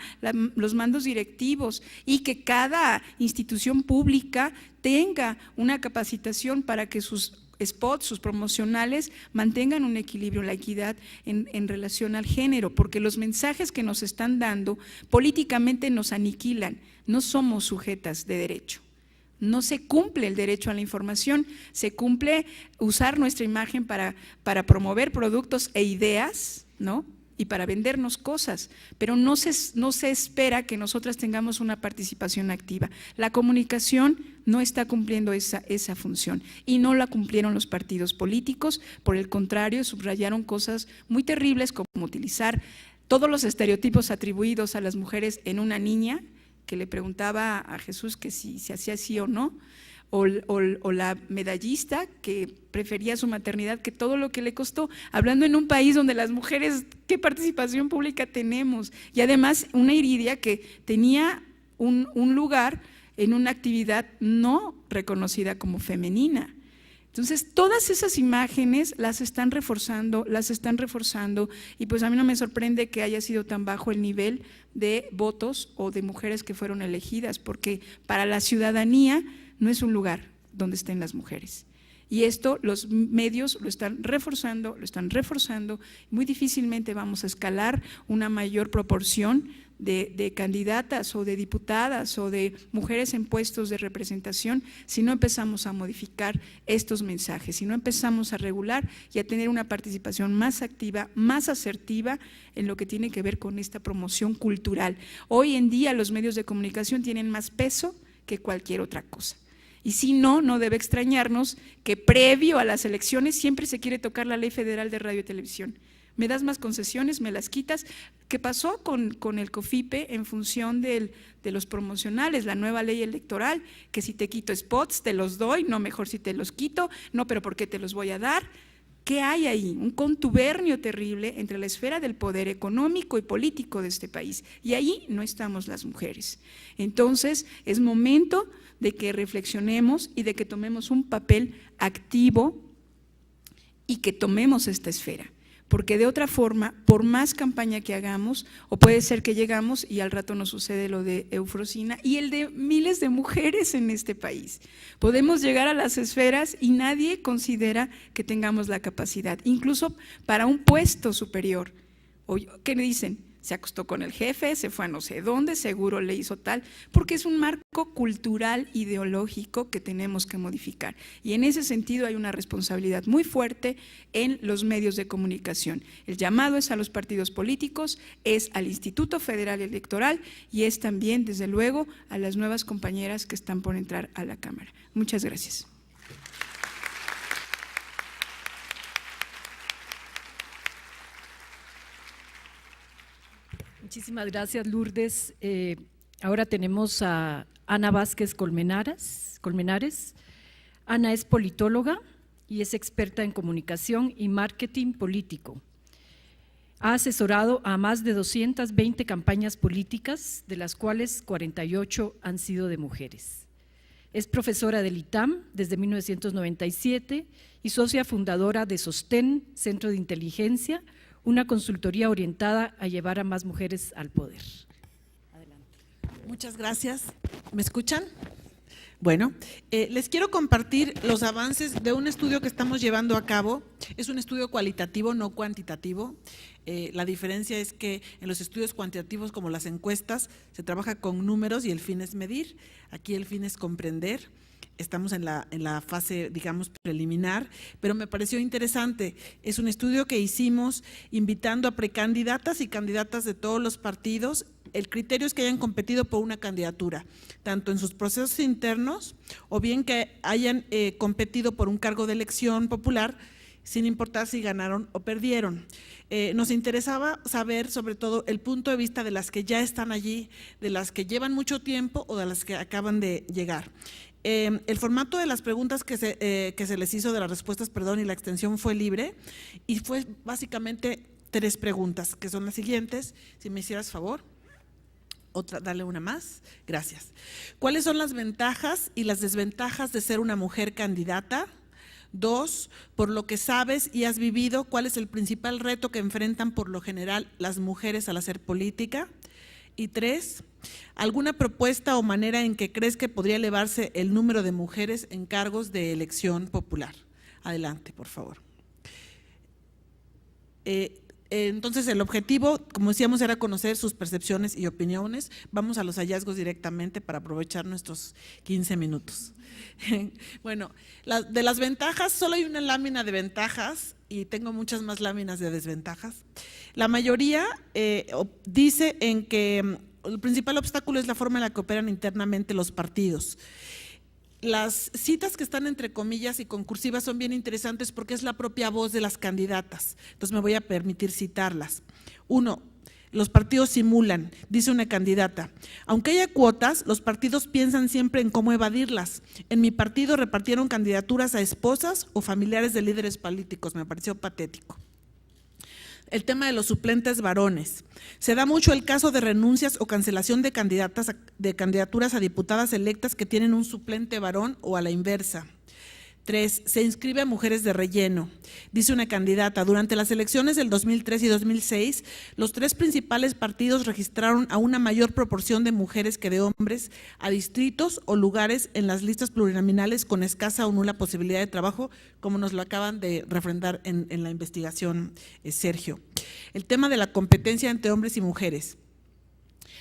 Speaker 5: los mandos directivos y que cada institución pública tenga una capacitación para que sus spots, sus promocionales mantengan un equilibrio, la equidad en relación al género, porque los mensajes que nos están dando políticamente nos aniquilan, no somos sujetas de derecho. No se cumple el derecho a la información, se cumple usar nuestra imagen para promover productos e ideas, ¿no?, y para vendernos cosas, pero no se espera que nosotras tengamos una participación activa. La comunicación no está cumpliendo esa función y no la cumplieron los partidos políticos, por el contrario, subrayaron cosas muy terribles como utilizar todos los estereotipos atribuidos a las mujeres en una niña que le preguntaba a Jesús que si se hacía así o no, o la medallista que prefería su maternidad que todo lo que le costó, hablando en un país donde las mujeres, ¿qué participación pública tenemos? Y además una Iridia que tenía un lugar en una actividad no reconocida como femenina. Entonces, todas esas imágenes las están reforzando, y pues a mí no me sorprende que haya sido tan bajo el nivel de votos o de mujeres que fueron elegidas, porque para la ciudadanía no es un lugar donde estén las mujeres. Y esto los medios lo están reforzando, muy difícilmente vamos a escalar una mayor proporción de candidatas o de diputadas o de mujeres en puestos de representación si no empezamos a modificar estos mensajes, si no empezamos a regular y a tener una participación más activa, más asertiva en lo que tiene que ver con esta promoción cultural. Hoy en día los medios de comunicación tienen más peso que cualquier otra cosa. Y si no, no debe extrañarnos que previo a las elecciones siempre se quiere tocar la Ley Federal de Radio y Televisión. Me das más concesiones, me las quitas. ¿Qué pasó con el COFIPE en función de los promocionales, la nueva ley electoral? Que si te quito spots, te los doy, no, mejor si te los quito, no, pero ¿por qué te los voy a dar? ¿Qué hay ahí? Un contubernio terrible entre la esfera del poder económico y político de este país. Y ahí no estamos las mujeres. Entonces, es momento de que reflexionemos y de que tomemos un papel activo y que tomemos esta esfera. Porque de otra forma, por más campaña que hagamos, o puede ser que llegamos y al rato nos sucede lo de Eufrosina y el de miles de mujeres en este país. Podemos llegar a las esferas y nadie considera que tengamos la capacidad, incluso para un puesto superior. ¿Qué me dicen? Se acostó con el jefe, se fue a no sé dónde, seguro le hizo tal, porque es un marco cultural, ideológico que tenemos que modificar. Y en ese sentido hay una responsabilidad muy fuerte en los medios de comunicación. El llamado es a los partidos políticos, es al Instituto Federal Electoral y es también, desde luego, a las nuevas compañeras que están por entrar a la Cámara. Muchas gracias.
Speaker 2: Muchísimas gracias, Lourdes. Ahora tenemos a Ana Vázquez Colmenares. Ana es politóloga y es experta en comunicación y marketing político. Ha asesorado a más de 220 campañas políticas, de las cuales 48 han sido de mujeres. Es profesora del ITAM desde 1997 y socia fundadora de Sostén, Centro de Inteligencia, una consultoría orientada a llevar a más mujeres al poder. Adelante.
Speaker 6: Muchas gracias. ¿Me escuchan? Bueno, les quiero compartir los avances de un estudio que estamos llevando a cabo. Es un estudio cualitativo, no cuantitativo. La diferencia es que en los estudios cuantitativos, como las encuestas, se trabaja con números y el fin es medir. Aquí el fin es comprender. Estamos en la fase, digamos, preliminar, pero me pareció interesante. Es un estudio que hicimos invitando a precandidatas y candidatas de todos los partidos. El criterio es que hayan competido por una candidatura, tanto en sus procesos internos o bien que hayan competido por un cargo de elección popular, sin importar si ganaron o perdieron. Nos interesaba saber sobre todo el punto de vista de las que ya están allí, de las que llevan mucho tiempo o de las que acaban de llegar. El formato de las preguntas que se les hizo, de las respuestas, perdón, y la extensión fue libre y fue básicamente 3 preguntas, que son las siguientes. Si me hicieras favor. Dale una más. Gracias. ¿Cuáles son las ventajas y las desventajas de ser una mujer candidata? 2, por lo que sabes y has vivido, ¿cuál es el principal reto que enfrentan por lo general las mujeres al hacer política? Y 3, ¿alguna propuesta o manera en que crees que podría elevarse el número de mujeres en cargos de elección popular? Adelante, por favor. Entonces, el objetivo, como decíamos, era conocer sus percepciones y opiniones. Vamos a los hallazgos directamente para aprovechar nuestros 15 minutos. Bueno, de las ventajas, solo hay una lámina de ventajas y tengo muchas más láminas de desventajas. La mayoría dice en que el principal obstáculo es la forma en la que operan internamente los partidos. Las citas que están entre comillas y concursivas son bien interesantes porque es la propia voz de las candidatas. Entonces me voy a permitir citarlas. 1. Los partidos simulan, dice una candidata. Aunque haya cuotas, los partidos piensan siempre en cómo evadirlas. En mi partido repartieron candidaturas a esposas o familiares de líderes políticos. Me pareció patético. El tema de los suplentes varones. Se da mucho el caso de renuncias o cancelación de candidaturas a diputadas electas que tienen un suplente varón o a la inversa. 3. Se inscribe a mujeres de relleno. Dice una candidata, durante las elecciones del 2003 y 2006, los 3 principales partidos registraron a una mayor proporción de mujeres que de hombres a distritos o lugares en las listas plurinominales con escasa o nula posibilidad de trabajo, como nos lo acaban de refrendar en la investigación, Sergio. El tema de la competencia entre hombres y mujeres.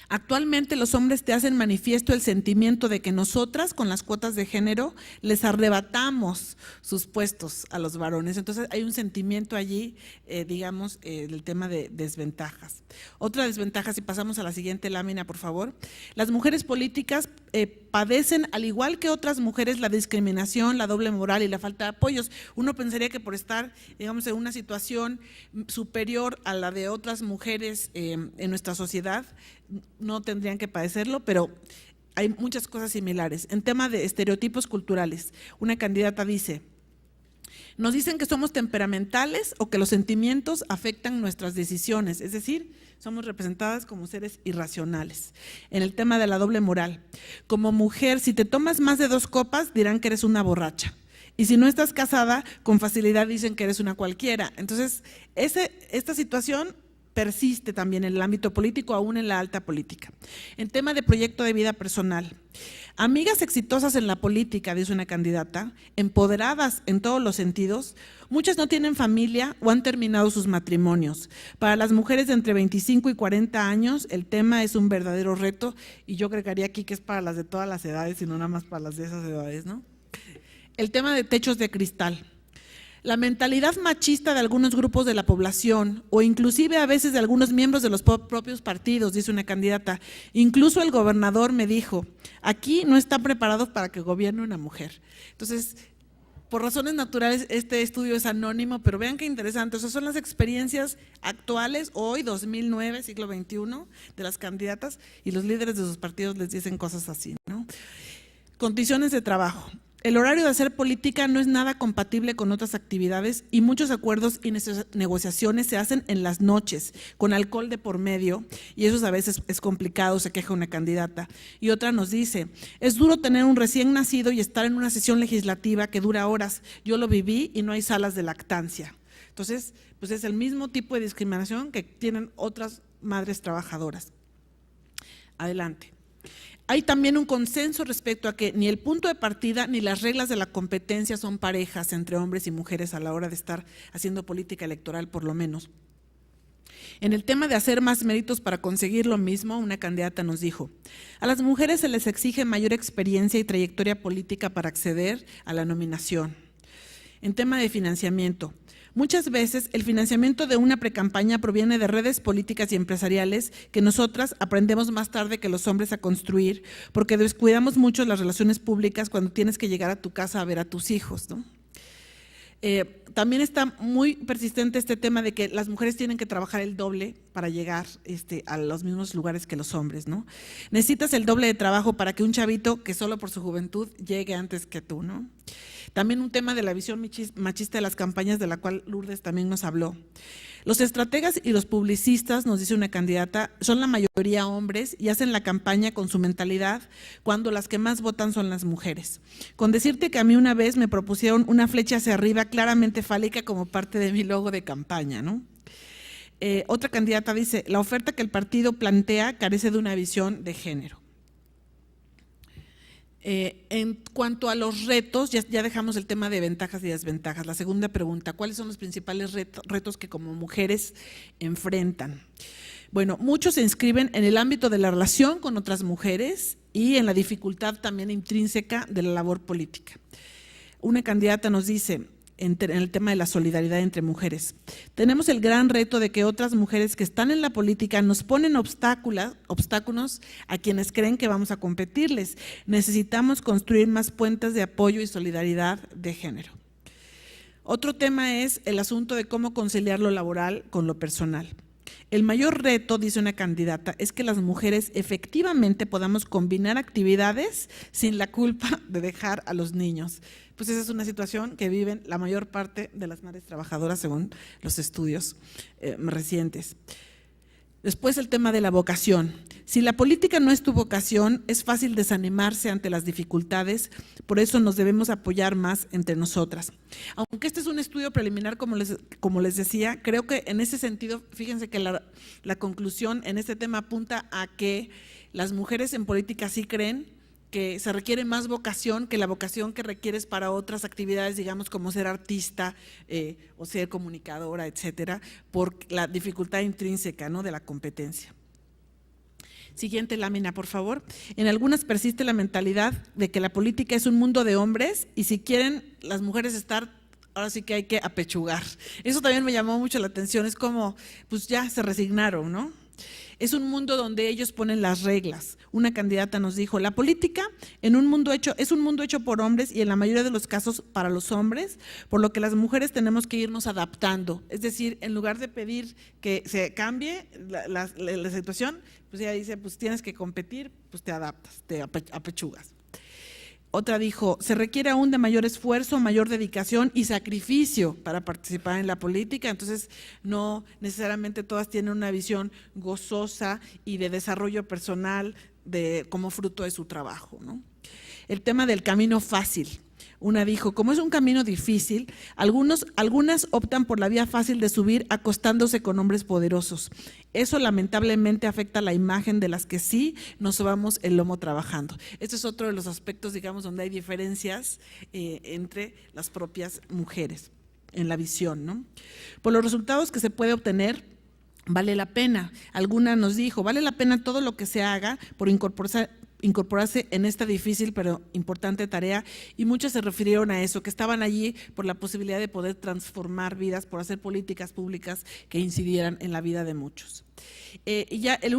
Speaker 6: Actualmente los hombres te hacen manifiesto el sentimiento de que nosotras, con las cuotas de género, les arrebatamos sus puestos a los varones. Entonces hay un sentimiento allí, digamos, del tema de desventajas. Otra desventaja, si pasamos a la siguiente lámina, por favor. Las mujeres políticas padecen, al igual que otras mujeres, la discriminación, la doble moral y la falta de apoyos. Uno pensaría que por estar, digamos, en una situación superior a la de otras mujeres en nuestra sociedad, no tendrían que padecerlo, pero hay muchas cosas similares. En tema de estereotipos culturales, una candidata dice, nos dicen que somos temperamentales o que los sentimientos afectan nuestras decisiones, es decir, somos representadas como seres irracionales. En el tema de la doble moral, como mujer, si te tomas más de 2 copas, dirán que eres una borracha. Y si no estás casada, con facilidad dicen que eres una cualquiera. Entonces, esta situación persiste también en el ámbito político, aún en la alta política. En tema de proyecto de vida personal, amigas exitosas en la política, dice una candidata, empoderadas en todos los sentidos, muchas no tienen familia o han terminado sus matrimonios. Para las mujeres de entre 25 y 40 años, el tema es un verdadero reto, y yo agregaría aquí que es para las de todas las edades y no nada más para las de esas edades, ¿no? El tema de techos de cristal. La mentalidad machista de algunos grupos de la población o inclusive a veces de algunos miembros de los propios partidos, dice una candidata. Incluso el gobernador me dijo, aquí no están preparados para que gobierne una mujer. Entonces, por razones naturales, este estudio es anónimo, pero vean qué interesante. Esas son las experiencias actuales, hoy, 2009, siglo XXI, de las candidatas, y los líderes de sus partidos les dicen cosas así, ¿no? Condiciones de trabajo. El horario de hacer política no es nada compatible con otras actividades y muchos acuerdos y negociaciones se hacen en las noches, con alcohol de por medio, y eso a veces es complicado, se queja una candidata. Y otra nos dice, es duro tener un recién nacido y estar en una sesión legislativa que dura horas. Yo lo viví y no hay salas de lactancia. Entonces, pues es el mismo tipo de discriminación que tienen otras madres trabajadoras. Adelante. Hay también un consenso respecto a que ni el punto de partida ni las reglas de la competencia son parejas entre hombres y mujeres a la hora de estar haciendo política electoral, por lo menos. En el tema de hacer más méritos para conseguir lo mismo, una candidata nos dijo, a las mujeres se les exige mayor experiencia y trayectoria política para acceder a la nominación. En tema de financiamiento, muchas veces el financiamiento de una precampaña proviene de redes políticas y empresariales que nosotras aprendemos más tarde que los hombres a construir, porque descuidamos mucho las relaciones públicas cuando tienes que llegar a tu casa a ver a tus hijos, ¿no? También está muy persistente este tema de que las mujeres tienen que trabajar el doble para llegar a los mismos lugares que los hombres, ¿no? Necesitas el doble de trabajo para que un chavito que solo por su juventud llegue antes que tú, ¿no? También un tema de la visión machista de las campañas, de la cual Lourdes también nos habló. Los estrategas y los publicistas, nos dice una candidata, son la mayoría hombres y hacen la campaña con su mentalidad cuando las que más votan son las mujeres. Con decirte que a mí una vez me propusieron una flecha hacia arriba claramente fálica como parte de mi logo de campaña, ¿no? Otra candidata dice, la oferta que el partido plantea carece de una visión de género. En cuanto a los retos, ya dejamos el tema de ventajas y desventajas. La segunda pregunta, ¿cuáles son los principales retos que como mujeres enfrentan? Bueno, muchos se inscriben en el ámbito de la relación con otras mujeres y en la dificultad también intrínseca de la labor política. Una candidata nos dice, en el tema de la solidaridad entre mujeres, tenemos el gran reto de que otras mujeres que están en la política nos ponen obstáculos a quienes creen que vamos a competirles. Necesitamos construir más puentes de apoyo y solidaridad de género. Otro tema es el asunto de cómo conciliar lo laboral con lo personal. El mayor reto, dice una candidata, es que las mujeres efectivamente podamos combinar actividades sin la culpa de dejar a los niños. Pues esa es una situación que viven la mayor parte de las madres trabajadoras según los estudios recientes. Después el tema de la vocación. Si la política no es tu vocación, es fácil desanimarse ante las dificultades, por eso nos debemos apoyar más entre nosotras. Aunque este es un estudio preliminar, como les decía, creo que en ese sentido, fíjense que la conclusión en este tema apunta a que las mujeres en política sí creen que se requiere más vocación que la vocación que requieres para otras actividades, digamos, como ser artista o ser comunicadora, etcétera, por la dificultad intrínseca, ¿no?, de la competencia. Siguiente lámina, por favor. En algunas persiste la mentalidad de que la política es un mundo de hombres y si quieren las mujeres estar, ahora sí que hay que apechugar. Eso también me llamó mucho la atención, es como, pues ya se resignaron, ¿no? Es un mundo donde ellos ponen las reglas. Una candidata nos dijo, la política es un mundo hecho por hombres y en la mayoría de los casos para los hombres, por lo que las mujeres tenemos que irnos adaptando. Es decir, en lugar de pedir que se cambie la situación, pues ella dice, pues tienes que competir, pues te adaptas, te apechugas. Otra dijo, se requiere aún de mayor esfuerzo, mayor dedicación y sacrificio para participar en la política, entonces no necesariamente todas tienen una visión gozosa y de desarrollo personal como fruto de su trabajo, ¿no? El tema del camino fácil. Una dijo, como es un camino difícil, algunas optan por la vía fácil de subir acostándose con hombres poderosos. Eso lamentablemente afecta la imagen de las que sí nos sobamos el lomo trabajando. Este es otro de los aspectos, digamos, donde hay diferencias entre las propias mujeres en la visión, ¿no? Por los resultados que se puede obtener, vale la pena. Alguna nos dijo, vale la pena todo lo que se haga por incorporarse en esta difícil pero importante tarea, y muchas se refirieron a eso, que estaban allí por la posibilidad de poder transformar vidas, por hacer políticas públicas que incidieran en la vida de muchos. Y ya la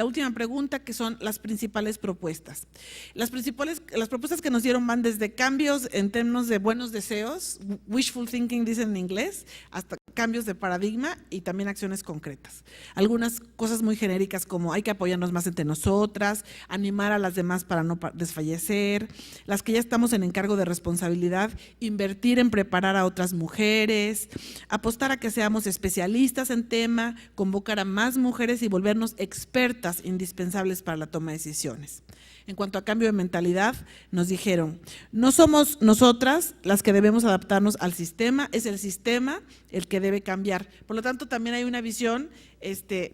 Speaker 6: última pregunta, que son las principales propuestas. Las propuestas que nos dieron van desde cambios en términos de buenos deseos, wishful thinking dicen en inglés, hasta cambios de paradigma y también acciones concretas. Algunas cosas muy genéricas como hay que apoyarnos más entre nosotras, animar a las demás para no desfallecer, las que ya estamos en encargo de responsabilidad, invertir en preparar a otras mujeres, apostar a que seamos especialistas en tema, convocar a más mujeres y volvernos expertas indispensables para la toma de decisiones. En cuanto a cambio de mentalidad, nos dijeron, no somos nosotras las que debemos adaptarnos al sistema, es el sistema el que debe cambiar. Por lo tanto, también hay una visión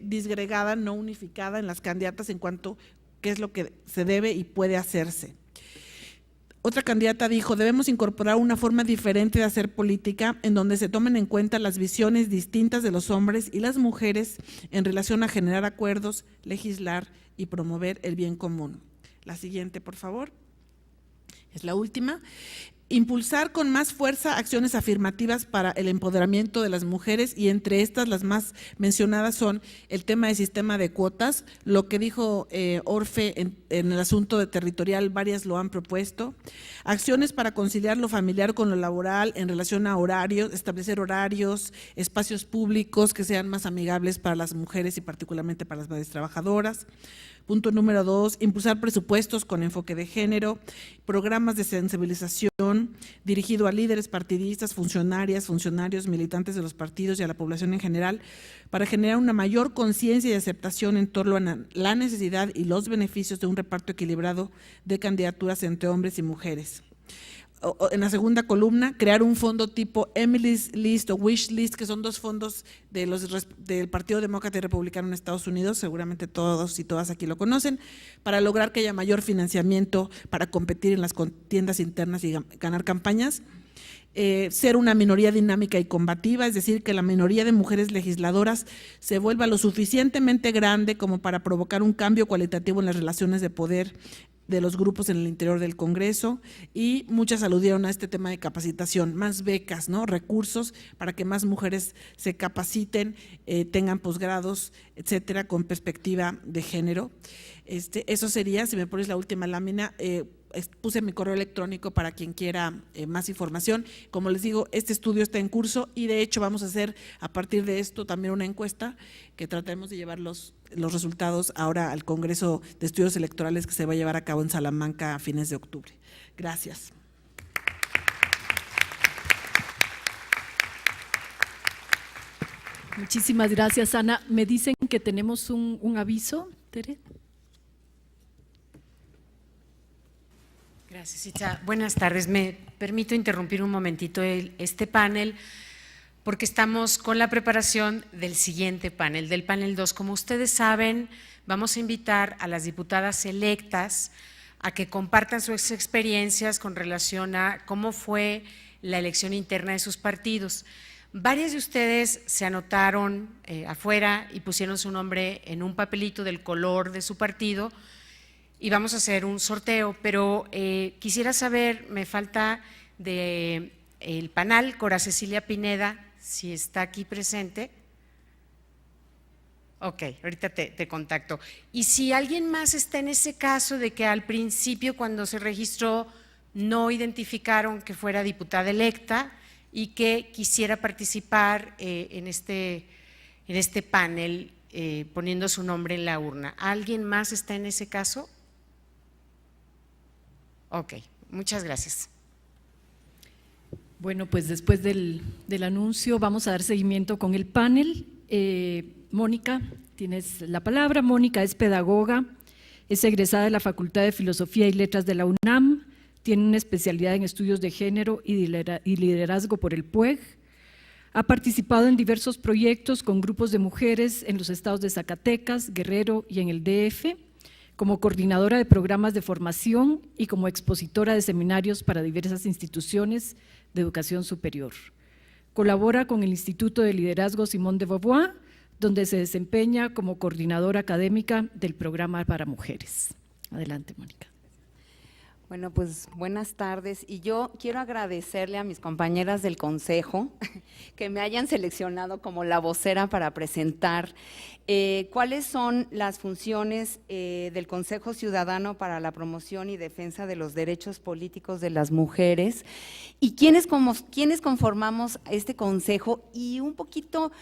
Speaker 6: disgregada, no unificada en las candidatas en cuanto a qué es lo que se debe y puede hacerse. Otra candidata dijo, debemos incorporar una forma diferente de hacer política en donde se tomen en cuenta las visiones distintas de los hombres y las mujeres en relación a generar acuerdos, legislar y promover el bien común. La siguiente, por favor. Es la última. Impulsar con más fuerza acciones afirmativas para el empoderamiento de las mujeres, y entre estas las más mencionadas son el tema del sistema de cuotas, lo que dijo Orfe en el asunto de territorial, varias lo han propuesto, acciones para conciliar lo familiar con lo laboral en relación a horarios, establecer horarios, espacios públicos que sean más amigables para las mujeres y particularmente para las madres trabajadoras. Punto número 2, impulsar presupuestos con enfoque de género, programas de sensibilización dirigido a líderes partidistas, funcionarios, militantes de los partidos y a la población en general, para generar una mayor conciencia y aceptación en torno a la necesidad y los beneficios de un reparto equilibrado de candidaturas entre hombres y mujeres. En la segunda columna, crear un fondo tipo Emily's List o Wish List, que son dos fondos del Partido Demócrata y Republicano en Estados Unidos, seguramente todos y todas aquí lo conocen, para lograr que haya mayor financiamiento para competir en las contiendas internas y ganar campañas. Ser una minoría dinámica y combativa, es decir, que la minoría de mujeres legisladoras se vuelva lo suficientemente grande como para provocar un cambio cualitativo en las relaciones de poder de los grupos en el interior del Congreso, y muchas aludieron a este tema de capacitación, más becas, ¿no?, recursos para que más mujeres se capaciten, tengan posgrados, etcétera, con perspectiva de género. Eso sería, si me pones la última lámina, puse mi correo electrónico para quien quiera más información. Como les digo, este estudio está en curso y de hecho vamos a hacer a partir de esto también una encuesta que trataremos de llevar los resultados ahora al Congreso de Estudios Electorales que se va a llevar a cabo en Salamanca a fines de octubre. Gracias.
Speaker 2: Muchísimas gracias, Ana. Me dicen que tenemos un aviso, Tere.
Speaker 7: Gracias, Itza. Buenas tardes. Me permito interrumpir un momentito este panel porque estamos con la preparación del siguiente panel, del panel 2. Como ustedes saben, vamos a invitar a las diputadas electas a que compartan sus experiencias con relación a cómo fue la elección interna de sus partidos. Varias de ustedes se anotaron afuera y pusieron su nombre en un papelito del color de su partido y vamos a hacer un sorteo, pero quisiera saber, me falta del panel, Cora Cecilia Pineda, si está aquí presente. Ok, ahorita te contacto. Y si alguien más está en ese caso de que al principio cuando se registró no identificaron que fuera diputada electa y que quisiera participar en este panel poniendo su nombre en la urna. ¿Alguien más está en ese caso? Ok, muchas gracias.
Speaker 2: Bueno, pues después del anuncio vamos a dar seguimiento con el panel. Mónica, tienes la palabra. Mónica es pedagoga, es egresada de la Facultad de Filosofía y Letras de la UNAM, tiene una especialidad en estudios de género y liderazgo por el PUEG. Ha participado en diversos proyectos con grupos de mujeres en los estados de Zacatecas, Guerrero y en el DF, como coordinadora de programas de formación y como expositora de seminarios para diversas instituciones de educación superior. Colabora con el Instituto de Liderazgo Simone de Beauvoir, donde se desempeña como coordinadora académica del programa para mujeres. Adelante, Mónica.
Speaker 8: Bueno, pues buenas tardes, y yo quiero agradecerle a mis compañeras del Consejo que me hayan seleccionado como la vocera para presentar cuáles son las funciones del Consejo Ciudadano para la Promoción y Defensa de los Derechos Políticos de las Mujeres y quiénes conformamos este Consejo, y un poquito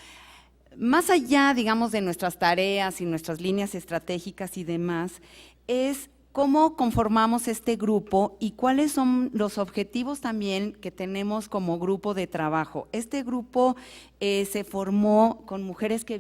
Speaker 8: más allá, digamos, de nuestras tareas y nuestras líneas estratégicas y demás, es cómo conformamos este grupo y cuáles son los objetivos también que tenemos como grupo de trabajo. Este grupo se formó con mujeres que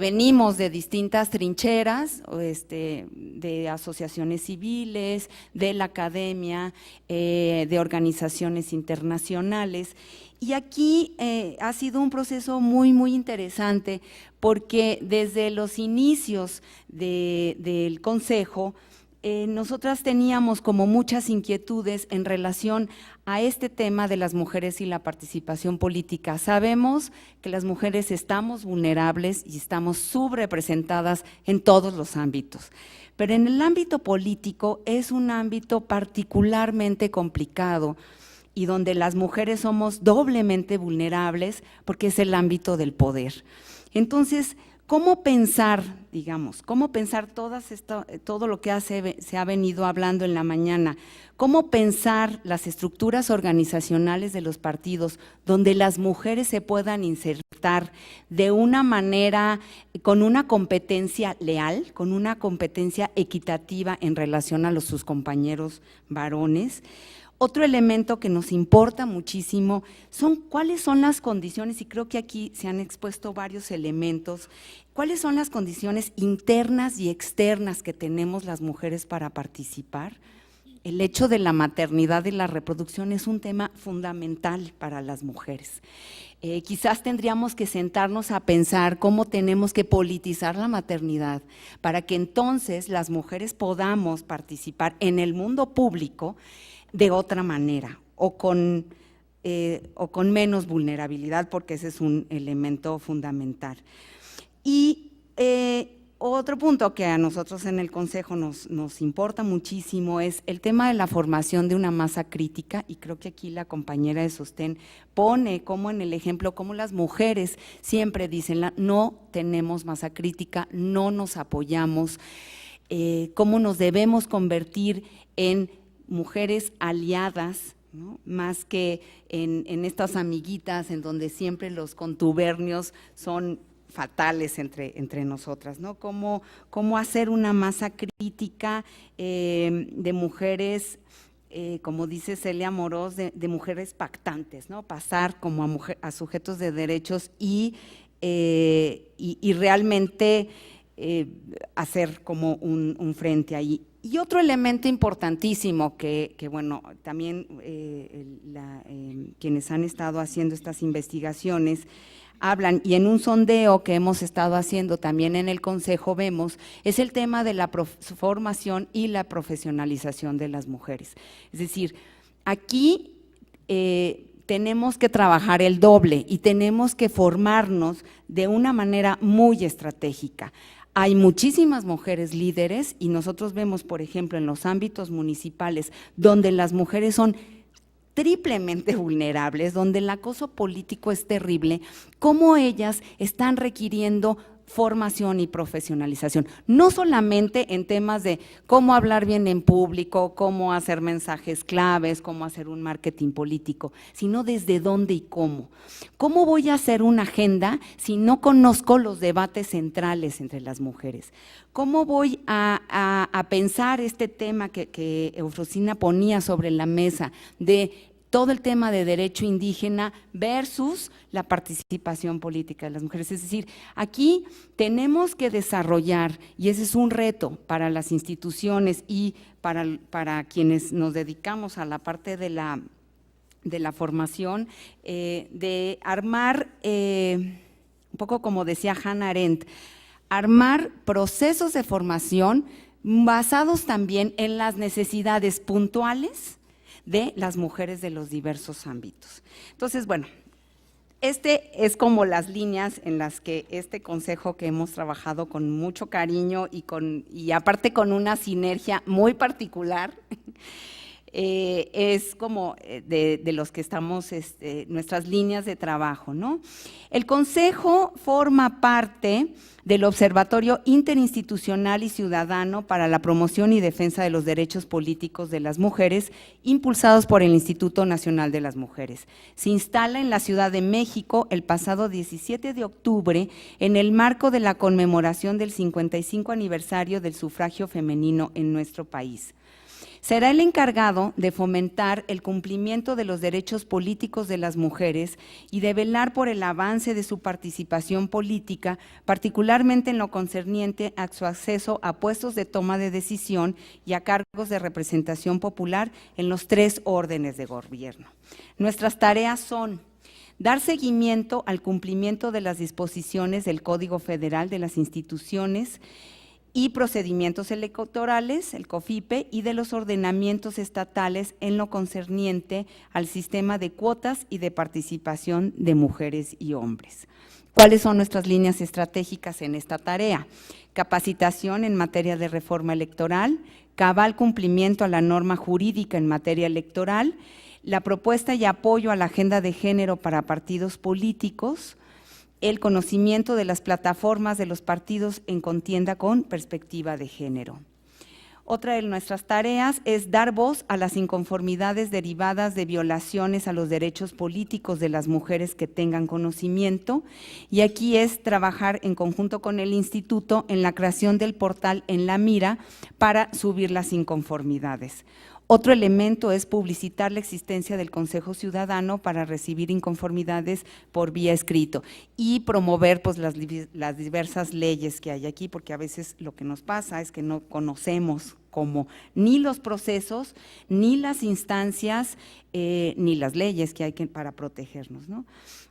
Speaker 8: venimos de distintas trincheras, de asociaciones civiles, de la academia, de organizaciones internacionales. Y aquí ha sido un proceso muy, muy interesante porque desde los inicios del Consejo, nosotras teníamos como muchas inquietudes en relación a este tema de las mujeres y la participación política. Sabemos que las mujeres estamos vulnerables y estamos subrepresentadas en todos los ámbitos, pero en el ámbito político es un ámbito particularmente complicado y donde las mujeres somos doblemente vulnerables porque es el ámbito del poder. Entonces, ¿cómo pensar, digamos, todo lo que se ha venido hablando en la mañana? ¿Cómo pensar las estructuras organizacionales de los partidos donde las mujeres se puedan insertar de una manera, con una competencia leal, con una competencia equitativa en relación a sus compañeros varones? Otro elemento que nos importa muchísimo son cuáles son las condiciones, y creo que aquí se han expuesto varios elementos, cuáles son las condiciones internas y externas que tenemos las mujeres para participar. El hecho de la maternidad y la reproducción es un tema fundamental para las mujeres. Quizás tendríamos que sentarnos a pensar cómo tenemos que politizar la maternidad para que entonces las mujeres podamos participar en el mundo público de otra manera o con menos vulnerabilidad, porque ese es un elemento fundamental. Y otro punto que a nosotros en el Consejo nos importa muchísimo es el tema de la formación de una masa crítica, y creo que aquí la compañera de Sostén pone como en el ejemplo cómo las mujeres siempre dicen no tenemos masa crítica, no nos apoyamos, cómo nos debemos convertir en mujeres aliadas, ¿no? Más que en estas amiguitas en donde siempre los contubernios son fatales entre nosotras, ¿no? Cómo hacer una masa crítica de mujeres, como dice Celia Amorós, de mujeres pactantes, ¿no? Pasar como a sujetos de derechos y y realmente hacer como un frente ahí. Y otro elemento importantísimo que bueno, también quienes han estado haciendo estas investigaciones hablan, y en un sondeo que hemos estado haciendo también en el Consejo vemos, es el tema de la formación y la profesionalización de las mujeres. Es decir, aquí tenemos que trabajar el doble y tenemos que formarnos de una manera muy estratégica. Hay muchísimas mujeres líderes y nosotros vemos, por ejemplo, en los ámbitos municipales, donde las mujeres son triplemente vulnerables, donde el acoso político es terrible, cómo ellas están requiriendo formación y profesionalización, no solamente en temas de cómo hablar bien en público, cómo hacer mensajes claves, cómo hacer un marketing político, sino desde dónde y cómo. ¿Cómo voy a hacer una agenda si no conozco los debates centrales entre las mujeres? ¿Cómo voy a pensar este tema que Eufrosina ponía sobre la mesa de todo el tema de derecho indígena versus la participación política de las mujeres? Es decir, aquí tenemos que desarrollar, y ese es un reto para las instituciones y para quienes nos dedicamos a la parte de la formación, de armar, un poco como decía Hannah Arendt, armar procesos de formación basados también en las necesidades puntuales de las mujeres de los diversos ámbitos. Entonces, bueno, este es como las líneas en las que este consejo que hemos trabajado con mucho cariño y aparte con una sinergia muy particular, es como de los que estamos, nuestras líneas de trabajo, ¿no? El consejo forma parte del Observatorio Interinstitucional y Ciudadano para la Promoción y Defensa de los Derechos Políticos de las Mujeres, impulsados por el Instituto Nacional de las Mujeres. Se instala en la Ciudad de México el pasado 17 de octubre en el marco de la conmemoración del 55 aniversario del sufragio femenino en nuestro país. Será el encargado de fomentar el cumplimiento de los derechos políticos de las mujeres y de velar por el avance de su participación política, particularmente en lo concerniente a su acceso a puestos de toma de decisión y a cargos de representación popular en los 3 órdenes de gobierno. Nuestras tareas son: dar seguimiento al cumplimiento de las disposiciones del Código Federal de las Instituciones y Procedimientos Electorales, el COFIPE, y de los ordenamientos estatales en lo concerniente al sistema de cuotas y de participación de mujeres y hombres. ¿Cuáles son nuestras líneas estratégicas en esta tarea? Capacitación en materia de reforma electoral, cabal cumplimiento a la norma jurídica en materia electoral, la propuesta y apoyo a la agenda de género para partidos políticos, el conocimiento de las plataformas de los partidos en contienda con perspectiva de género. Otra de nuestras tareas es dar voz a las inconformidades derivadas de violaciones a los derechos políticos de las mujeres que tengan conocimiento, y aquí es trabajar en conjunto con el instituto en la creación del portal En la Mira para subir las inconformidades. Otro elemento es publicitar la existencia del Consejo Ciudadano para recibir inconformidades por vía escrito y promover pues, las diversas leyes que hay aquí, porque a veces lo que nos pasa es que no conocemos como ni los procesos, ni las instancias, ni las leyes que hay para protegernos, ¿no?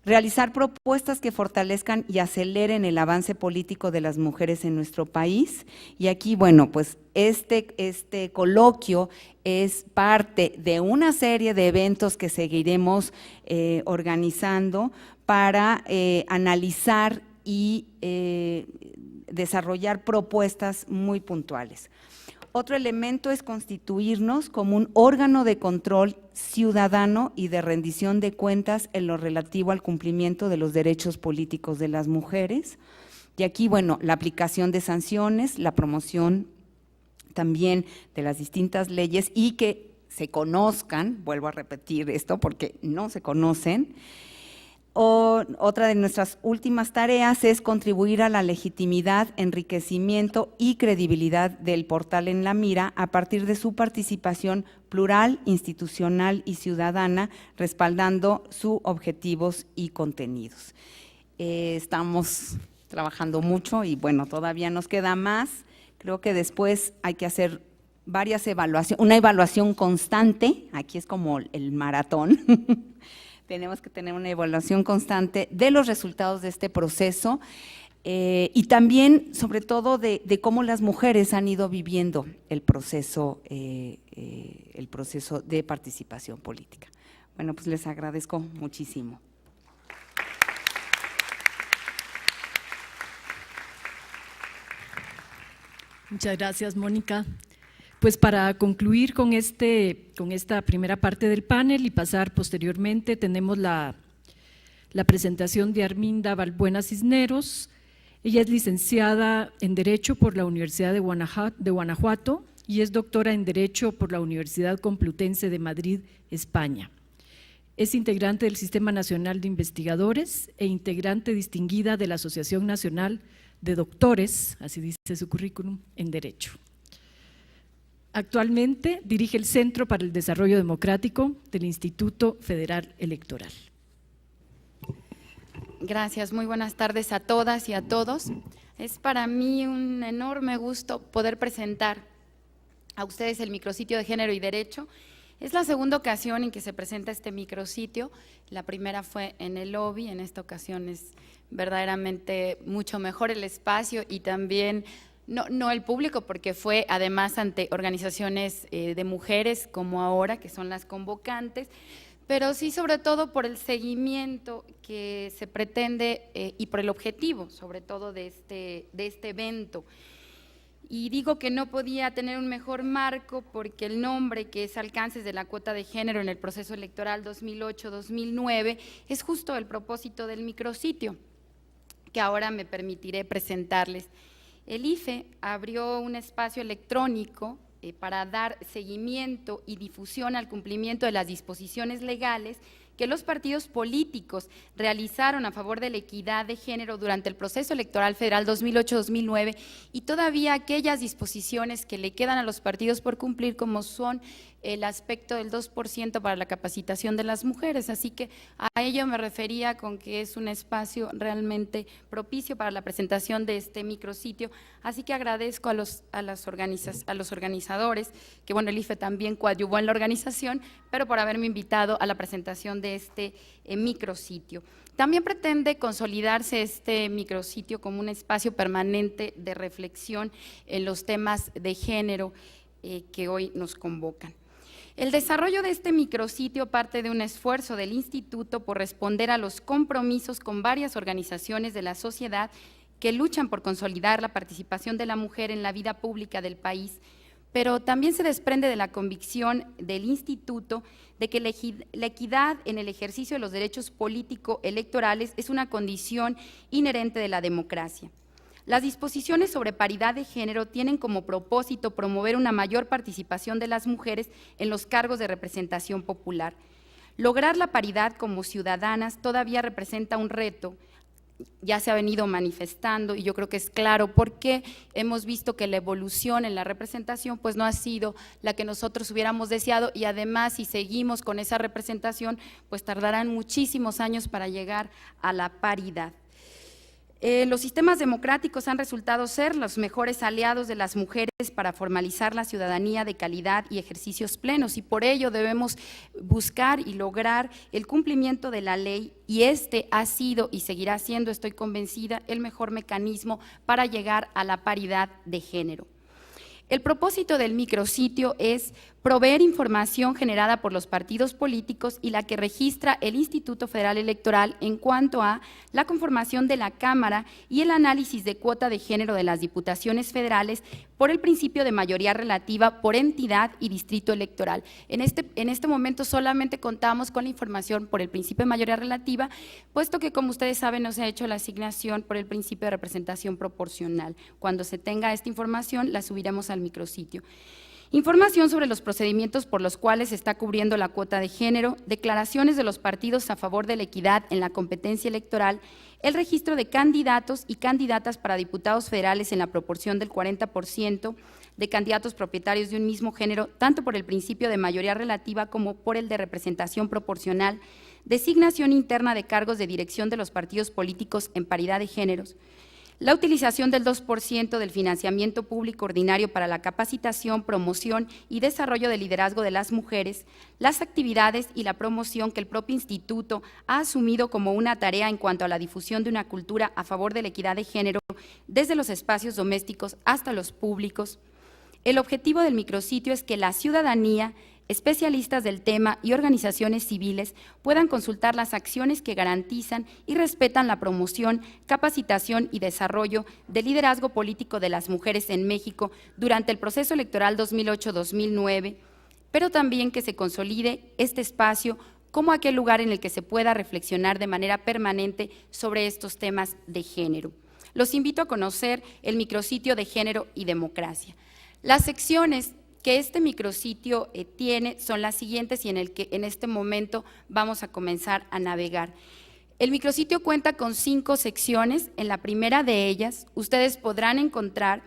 Speaker 8: Realizar propuestas que fortalezcan y aceleren el avance político de las mujeres en nuestro país. Y aquí, bueno, pues este coloquio es parte de una serie de eventos que seguiremos organizando para analizar y desarrollar propuestas muy puntuales. Otro elemento es constituirnos como un órgano de control ciudadano y de rendición de cuentas en lo relativo al cumplimiento de los derechos políticos de las mujeres. Y aquí, bueno, la aplicación de sanciones, la promoción también de las distintas leyes y que se conozcan, vuelvo a repetir esto porque no se conocen. Otra de nuestras últimas tareas es contribuir a la legitimidad, enriquecimiento y credibilidad del portal En la Mira a partir de su participación plural, institucional y ciudadana, respaldando sus objetivos y contenidos. Estamos trabajando mucho y bueno, todavía nos queda más. Creo que después hay que hacer varias evaluaciones, una evaluación constante, aquí es como el maratón, tenemos que tener una evaluación constante de los resultados de este proceso y también, sobre todo, de cómo las mujeres han ido viviendo el proceso de participación política. Bueno, pues les agradezco muchísimo.
Speaker 2: Muchas gracias, Mónica. Pues para concluir con esta primera parte del panel y pasar posteriormente, tenemos la presentación de Arminda Balbuena Cisneros. Ella es licenciada en Derecho por la Universidad de Guanajuato y es doctora en Derecho por la Universidad Complutense de Madrid, España. Es integrante del Sistema Nacional de Investigadores e integrante distinguida de la Asociación Nacional de Doctores, así dice su currículum, en Derecho. Actualmente dirige el Centro para el Desarrollo Democrático del Instituto Federal Electoral.
Speaker 9: Gracias, muy buenas tardes a todas y a todos. Es para mí un enorme gusto poder presentar a ustedes el micrositio de Género y Derecho. Es la segunda ocasión en que se presenta este micrositio, la primera fue en el lobby, en esta ocasión es verdaderamente mucho mejor el espacio y también no el público, porque fue además ante organizaciones de mujeres como ahora, que son las convocantes, pero sí sobre todo por el seguimiento que se pretende y por el objetivo sobre todo de este evento. Y digo que no podía tener un mejor marco porque el nombre, que es Alcances de la Cuota de Género en el Proceso Electoral 2008-2009, es justo el propósito del micrositio, que ahora me permitiré presentarles. El IFE abrió un espacio electrónico para dar seguimiento y difusión al cumplimiento de las disposiciones legales que los partidos políticos realizaron a favor de la equidad de género durante el proceso electoral federal 2008-2009 y todavía aquellas disposiciones que le quedan a los partidos por cumplir, como son el aspecto del 2% para la capacitación de las mujeres. Así que a ello me refería con que es un espacio realmente propicio para la presentación de este micrositio. Así que agradezco a los organizadores, que bueno, el IFE también coadyuvó en la organización, pero por haberme invitado a la presentación de este micrositio. También pretende consolidarse este micrositio como un espacio permanente de reflexión en los temas de género que hoy nos convocan. El desarrollo de este micrositio parte de un esfuerzo del Instituto por responder a los compromisos con varias organizaciones de la sociedad que luchan por consolidar la participación de la mujer en la vida pública del país, pero también se desprende de la convicción del Instituto de que la equidad en el ejercicio de los derechos político-electorales es una condición inherente de la democracia. Las disposiciones sobre paridad de género tienen como propósito promover una mayor participación de las mujeres en los cargos de representación popular. Lograr la paridad como ciudadanas todavía representa un reto, ya se ha venido manifestando y yo creo que es claro porque hemos visto que la evolución en la representación pues no ha sido la que nosotros hubiéramos deseado y además si seguimos con esa representación pues tardarán muchísimos años para llegar a la paridad. Los sistemas democráticos han resultado ser los mejores aliados de las mujeres para formalizar la ciudadanía de calidad y ejercicios plenos y por ello debemos buscar y lograr el cumplimiento de la ley y este ha sido y seguirá siendo, estoy convencida, el mejor mecanismo para llegar a la paridad de género. El propósito del micrositio es proveer información generada por los partidos políticos y la que registra el Instituto Federal Electoral en cuanto a la conformación de la Cámara y el análisis de cuota de género de las diputaciones federales por el principio de mayoría relativa por entidad y distrito electoral. En este momento solamente contamos con la información por el principio de mayoría relativa, puesto que, como ustedes saben, no se ha hecho la asignación por el principio de representación proporcional. Cuando se tenga esta información, la subiremos al micrositio. Información sobre los procedimientos por los cuales se está cubriendo la cuota de género, declaraciones de los partidos a favor de la equidad en la competencia electoral, el registro de candidatos y candidatas para diputados federales en la proporción del 40% de candidatos propietarios de un mismo género, tanto por el principio de mayoría relativa como por el de representación proporcional, designación interna de cargos de dirección de los partidos políticos en paridad de géneros, la utilización del 2% del financiamiento público ordinario para la capacitación, promoción y desarrollo del liderazgo de las mujeres, las actividades y la promoción que el propio instituto ha asumido como una tarea en cuanto a la difusión de una cultura a favor de la equidad de género, desde los espacios domésticos hasta los públicos. El objetivo del micrositio es que la ciudadanía, especialistas del tema y organizaciones civiles puedan consultar las acciones que garantizan y respetan la promoción, capacitación y desarrollo del liderazgo político de las mujeres en México durante el proceso electoral 2008-2009, pero también que se consolide este espacio como aquel lugar en el que se pueda reflexionar de manera permanente sobre estos temas de género. Los invito a conocer el micrositio de Género y Democracia. Las secciones que este micrositio tiene son las siguientes y en el que en este momento vamos a comenzar a navegar. El micrositio cuenta con 5 secciones. En la primera de ellas, ustedes podrán encontrar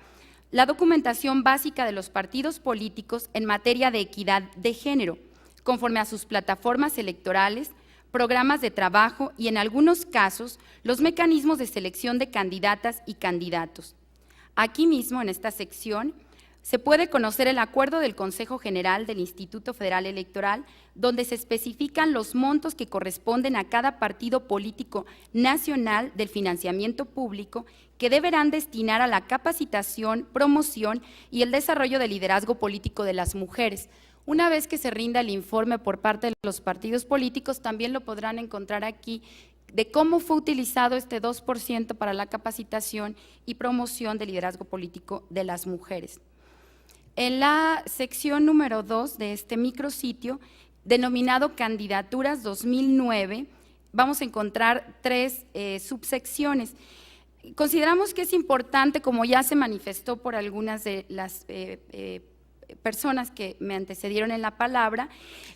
Speaker 9: la documentación básica de los partidos políticos en materia de equidad de género, conforme a sus plataformas electorales, programas de trabajo y, en algunos casos, los mecanismos de selección de candidatas y candidatos. Aquí mismo, en esta sección, se puede conocer el acuerdo del Consejo General del Instituto Federal Electoral, donde se especifican los montos que corresponden a cada partido político nacional del financiamiento público que deberán destinar a la capacitación, promoción y el desarrollo del liderazgo político de las mujeres. Una vez que se rinda el informe por parte de los partidos políticos, también lo podrán encontrar aquí, de cómo fue utilizado este 2% para la capacitación y promoción del liderazgo político de las mujeres. En la sección número 2 de este micrositio, denominado Candidaturas 2009, vamos a encontrar 3 subsecciones. Consideramos que es importante, como ya se manifestó por algunas de las personas que me antecedieron en la palabra,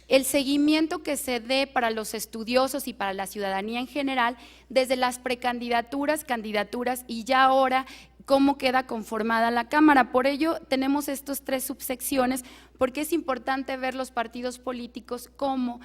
Speaker 9: el seguimiento que se dé para los estudiosos y para la ciudadanía en general, desde las precandidaturas, candidaturas y ya ahora cómo queda conformada la Cámara. Por ello, tenemos estas 3 subsecciones, porque es importante ver los partidos políticos cómo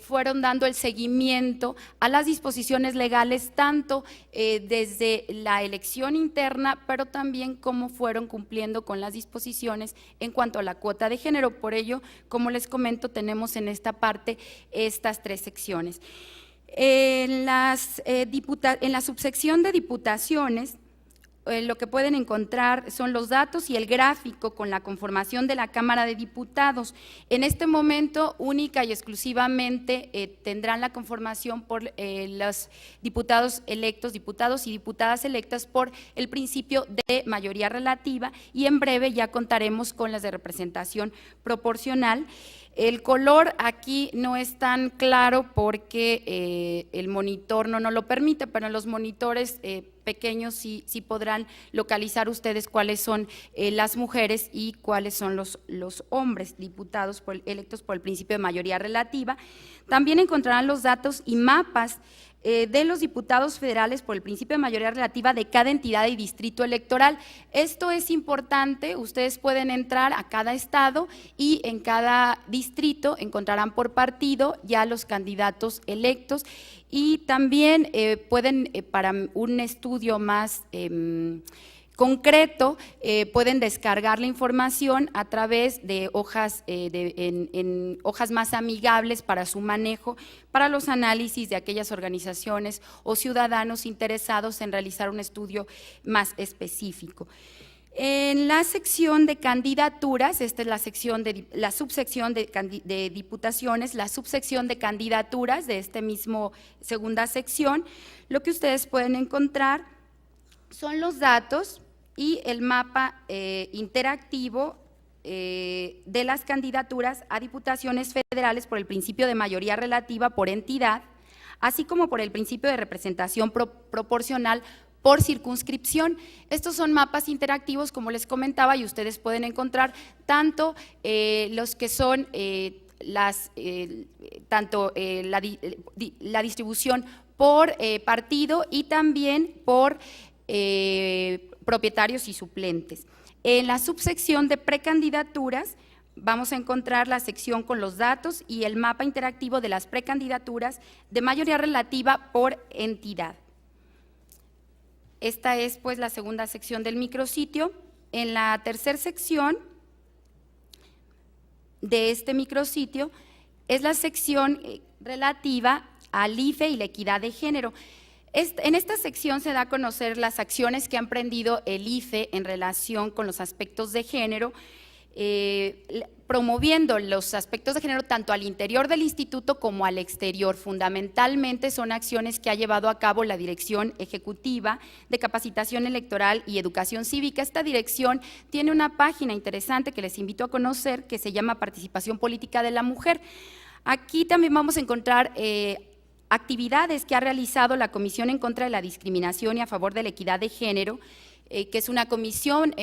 Speaker 9: fueron dando el seguimiento a las disposiciones legales, tanto desde la elección interna, pero también cómo fueron cumpliendo con las disposiciones en cuanto a la cuota de género. Por ello, como les comento, tenemos en esta parte estas 3 secciones. En la subsección de diputaciones, lo que pueden encontrar son los datos y el gráfico con la conformación de la Cámara de Diputados. En este momento, única y exclusivamente tendrán la conformación por los diputados electos, diputados y diputadas electas por el principio de mayoría relativa, y en breve ya contaremos con las de representación proporcional. El color aquí no es tan claro porque el monitor no nos lo permite, pero en los monitores pequeños sí podrán localizar ustedes cuáles son las mujeres y cuáles son los hombres diputados electos por el principio de mayoría relativa. También encontrarán los datos y mapas de los diputados federales por el principio de mayoría relativa de cada entidad y distrito electoral. Esto es importante, ustedes pueden entrar a cada estado y en cada distrito encontrarán por partido ya los candidatos electos, y también pueden, para un estudio más concreto, pueden descargar la información a través de hojas, en hojas más amigables para su manejo, para los análisis de aquellas organizaciones o ciudadanos interesados en realizar un estudio más específico. En la sección de candidaturas, esta es la subsección de diputaciones, la subsección de candidaturas de esta misma segunda sección, lo que ustedes pueden encontrar son los datos y el mapa interactivo de las candidaturas a diputaciones federales por el principio de mayoría relativa por entidad, así como por el principio de representación proporcional por circunscripción. Estos son mapas interactivos, como les comentaba, y ustedes pueden encontrar tanto los que son la distribución por partido y también por propietarios y suplentes. En la subsección de precandidaturas vamos a encontrar la sección con los datos y el mapa interactivo de las precandidaturas de mayoría relativa por entidad. Esta es pues la segunda sección del micrositio. En la tercera sección de este micrositio es la sección relativa al IFE y la equidad de género. En esta sección se da a conocer las acciones que ha emprendido el IFE en relación con los aspectos de género, promoviendo los aspectos de género tanto al interior del instituto como al exterior. Fundamentalmente son acciones que ha llevado a cabo la Dirección Ejecutiva de Capacitación Electoral y Educación Cívica. Esta dirección tiene una página interesante que les invito a conocer que se llama Participación Política de la Mujer. Aquí también vamos a encontrar actividades que ha realizado la Comisión en contra de la Discriminación y a favor de la Equidad de Género, que es una comisión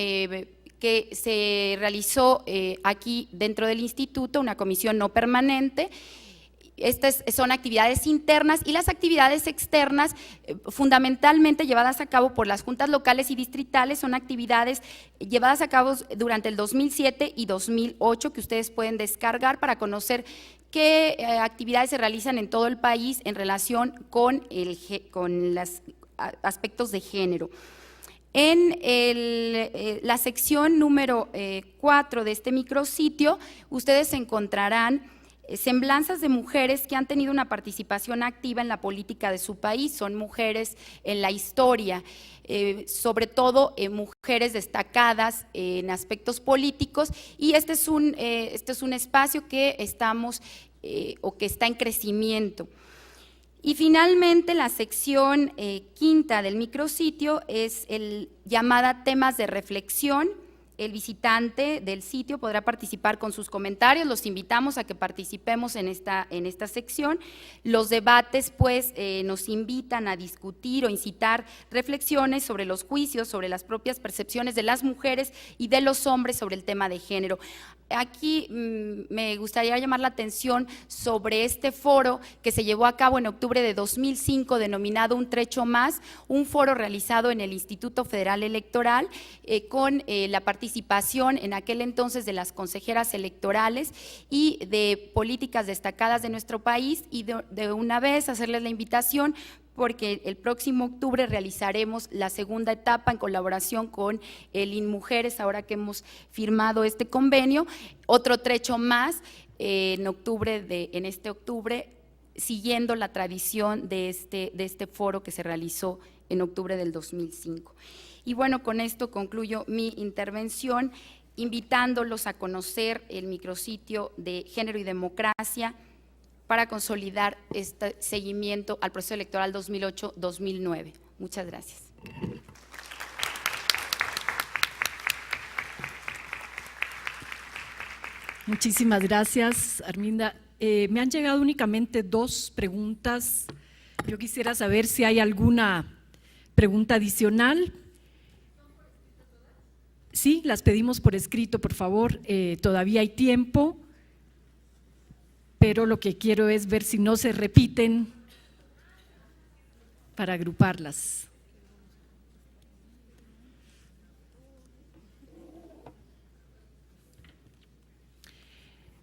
Speaker 9: que se realizó aquí dentro del instituto, una comisión no permanente. Estas son actividades internas y las actividades externas, fundamentalmente llevadas a cabo por las juntas locales y distritales, son actividades llevadas a cabo durante el 2007 y 2008 que ustedes pueden descargar para conocer qué actividades se realizan en todo el país en relación con los aspectos de género. En la sección número 4 de este micrositio, ustedes encontrarán semblanzas de mujeres que han tenido una participación activa en la política de su país, son mujeres en la historia, sobre todo mujeres destacadas en aspectos políticos, y este es un espacio que estamos o que está en crecimiento. Y finalmente la sección quinta del micrositio es llamada temas de reflexión. El visitante del sitio podrá participar con sus comentarios, los invitamos a que participemos en esta sección. Los debates pues nos invitan a discutir o incitar reflexiones sobre los juicios, sobre las propias percepciones de las mujeres y de los hombres sobre el tema de género. Aquí me gustaría llamar la atención sobre este foro que se llevó a cabo en octubre de 2005, denominado Un Trecho Más, un foro realizado en el Instituto Federal Electoral con la participación en aquel entonces de las consejeras electorales y de políticas destacadas de nuestro país, y de una vez hacerles la invitación porque el próximo octubre realizaremos la segunda etapa en colaboración con el INMujeres, ahora que hemos firmado este convenio, otro trecho más en este octubre, siguiendo la tradición de este foro que se realizó en octubre del 2005. Y bueno, con esto concluyo mi intervención, invitándolos a conocer el micrositio de Género y Democracia, para consolidar este seguimiento al proceso electoral 2008-2009. Muchas gracias.
Speaker 2: Muchísimas gracias, Arminda. Me han llegado únicamente 2 preguntas. Yo quisiera saber si hay alguna pregunta adicional. Sí, las pedimos por escrito, por favor. Todavía hay tiempo, pero lo que quiero es ver si no se repiten para agruparlas.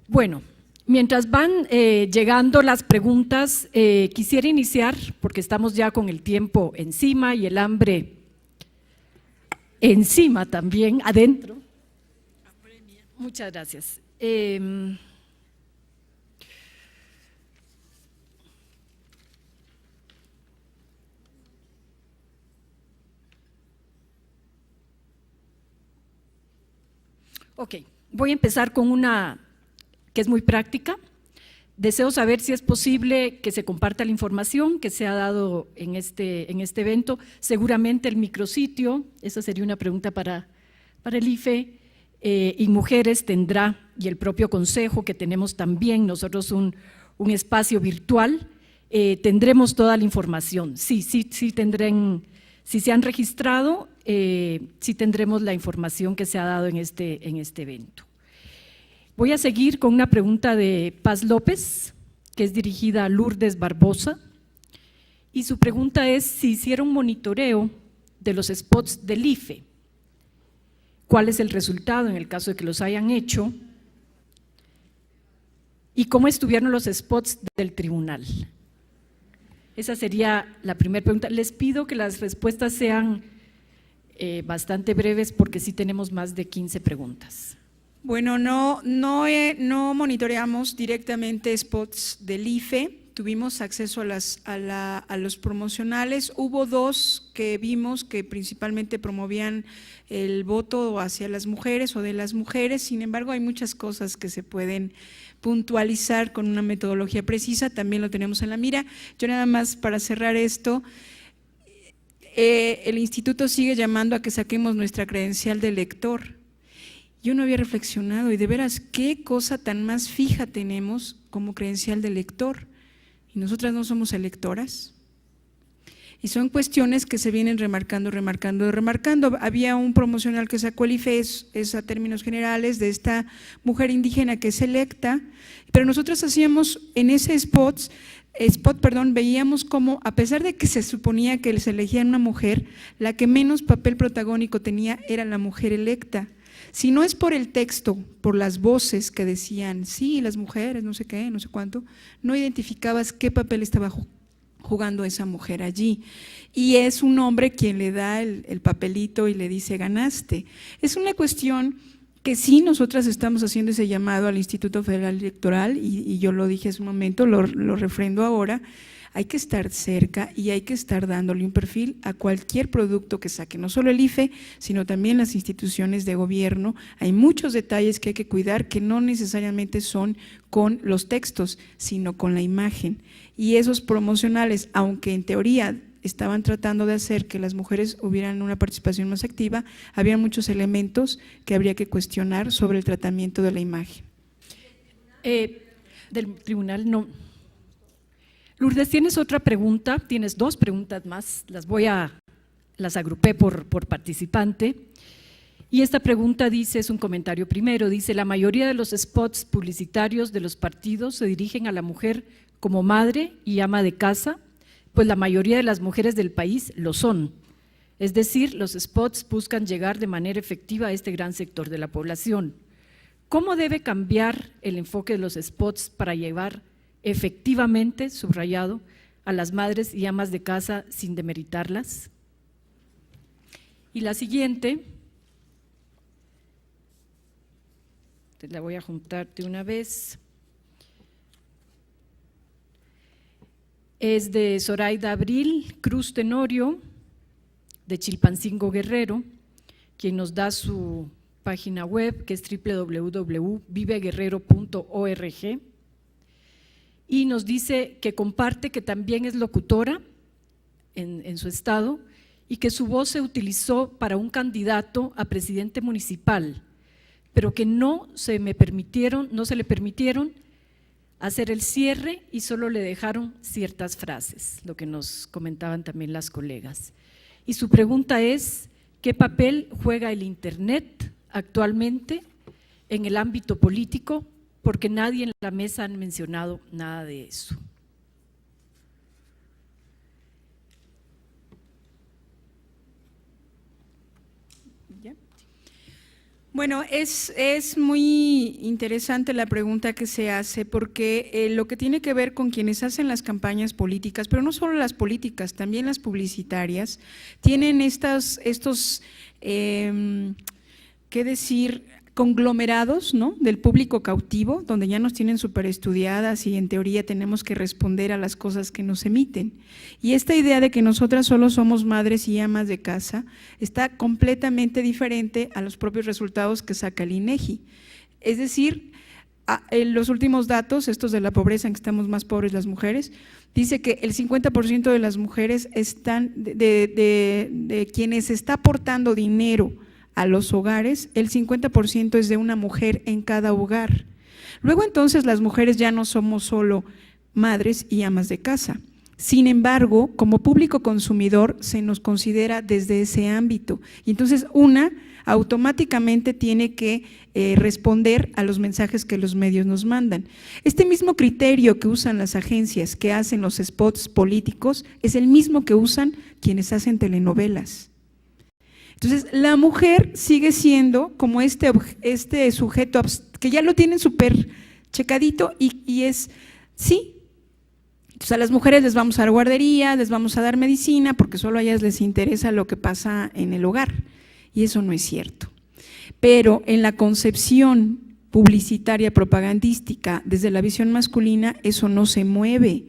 Speaker 2: Bueno, mientras van llegando las preguntas, quisiera iniciar, porque estamos ya con el tiempo encima y el hambre encima también, adentro. Muchas gracias. Ok, voy a empezar con una que es muy práctica. Deseo saber si es posible que se comparta la información que se ha dado en este evento. Seguramente el micrositio, esa sería una pregunta para el IFE, INMujeres tendrá, y el propio consejo que tenemos también nosotros un espacio virtual, tendremos toda la información. Sí tendrán. Si se han registrado, sí tendremos la información que se ha dado en este evento. Voy a seguir con una pregunta de Paz López, que es dirigida a Lourdes Barbosa, y su pregunta es si hicieron monitoreo de los spots del IFE, cuál es el resultado en el caso de que los hayan hecho, ¿Y cómo estuvieron los spots del tribunal? Esa sería la primera pregunta. Les pido que las respuestas sean bastante breves porque sí tenemos más de 15 preguntas.
Speaker 5: Bueno, no monitoreamos directamente spots del IFE, tuvimos acceso a los promocionales. Hubo dos que vimos que principalmente promovían el voto hacia las mujeres o de las mujeres, sin embargo hay muchas cosas que se pueden puntualizar con una metodología precisa, también lo tenemos en la mira. Yo nada más para cerrar esto, el instituto sigue llamando a que saquemos nuestra credencial de lector. Yo no había reflexionado y de veras qué cosa tan más fija tenemos como credencial de lector y nosotras no somos electoras. Y son cuestiones que se vienen remarcando. Había un promocional que sacó el IFE, es a términos generales, de esta mujer indígena que es electa, pero nosotros hacíamos en ese spot, veíamos como a pesar de que se suponía que se elegía una mujer, la que menos papel protagónico tenía era la mujer electa. Si no es por el texto, por las voces que decían, sí, las mujeres, no sé qué, no sé cuánto, no identificabas qué papel estaba jugando esa mujer allí. Y es un hombre quien le da el papelito y le dice, ganaste. Es una cuestión que sí nosotras estamos haciendo ese llamado al Instituto Federal Electoral y yo lo dije hace un momento, lo refrendo ahora. Hay que estar cerca y hay que estar dándole un perfil a cualquier producto que saque, no solo el IFE, sino también las instituciones de gobierno. Hay muchos detalles que hay que cuidar que no necesariamente son con los textos, sino con la imagen. Y esos promocionales, aunque en teoría estaban tratando de hacer que las mujeres hubieran una participación más activa, había muchos elementos que habría que cuestionar sobre el tratamiento de la imagen.
Speaker 2: Del tribunal no. Lourdes, ¿tienes otra pregunta? Tienes dos preguntas más, las agrupé por participante. Y esta pregunta dice, es un comentario primero, dice: la mayoría de los spots publicitarios de los partidos se dirigen a la mujer como madre y ama de casa, pues la mayoría de las mujeres del país lo son. Es decir, los spots buscan llegar de manera efectiva a este gran sector de la población. ¿Cómo debe cambiar el enfoque de los spots para llevar efectivamente, subrayado, a las madres y amas de casa sin demeritarlas? Y la siguiente, te la voy a juntar de una vez, es de Zoraida Abril Cruz Tenorio, de Chilpancingo, Guerrero, quien nos da su página web, que es www.viveguerrero.org, y nos dice que comparte que también es locutora en su estado y que su voz se utilizó para un candidato a presidente municipal, pero que no se le permitieron hacer el cierre y solo le dejaron ciertas frases, lo que nos comentaban también las colegas. Y su pregunta es: ¿qué papel juega el Internet actualmente en el ámbito político? Porque nadie en la mesa ha mencionado nada de eso.
Speaker 5: ¿Ya? Bueno, es muy interesante la pregunta que se hace, porque lo que tiene que ver con quienes hacen las campañas políticas, pero no solo las políticas, también las publicitarias, tienen estos ¿qué decir?, conglomerados, ¿no?, del público cautivo, donde ya nos tienen súper estudiadas y en teoría tenemos que responder a las cosas que nos emiten. Y esta idea de que nosotras solo somos madres y amas de casa está completamente diferente a los propios resultados que saca el INEGI. Es decir, en los últimos datos, estos de la pobreza, en que estamos más pobres las mujeres, dice que el 50% de las mujeres están, de quienes está aportando dinero a los hogares, el 50% es de una mujer en cada hogar. Luego entonces las mujeres ya no somos solo madres y amas de casa. Sin embargo, como público consumidor se nos considera desde ese ámbito y entonces una automáticamente tiene que responder a los mensajes que los medios nos mandan. Este mismo criterio que usan las agencias que hacen los spots políticos es el mismo que usan quienes hacen telenovelas. Entonces, la mujer sigue siendo como este sujeto que ya lo tienen súper checadito y es, sí. Entonces a las mujeres les vamos a dar guardería, les vamos a dar medicina, porque solo a ellas les interesa lo que pasa en el hogar, y eso no es cierto. Pero en la concepción publicitaria, propagandística, desde la visión masculina, eso no se mueve.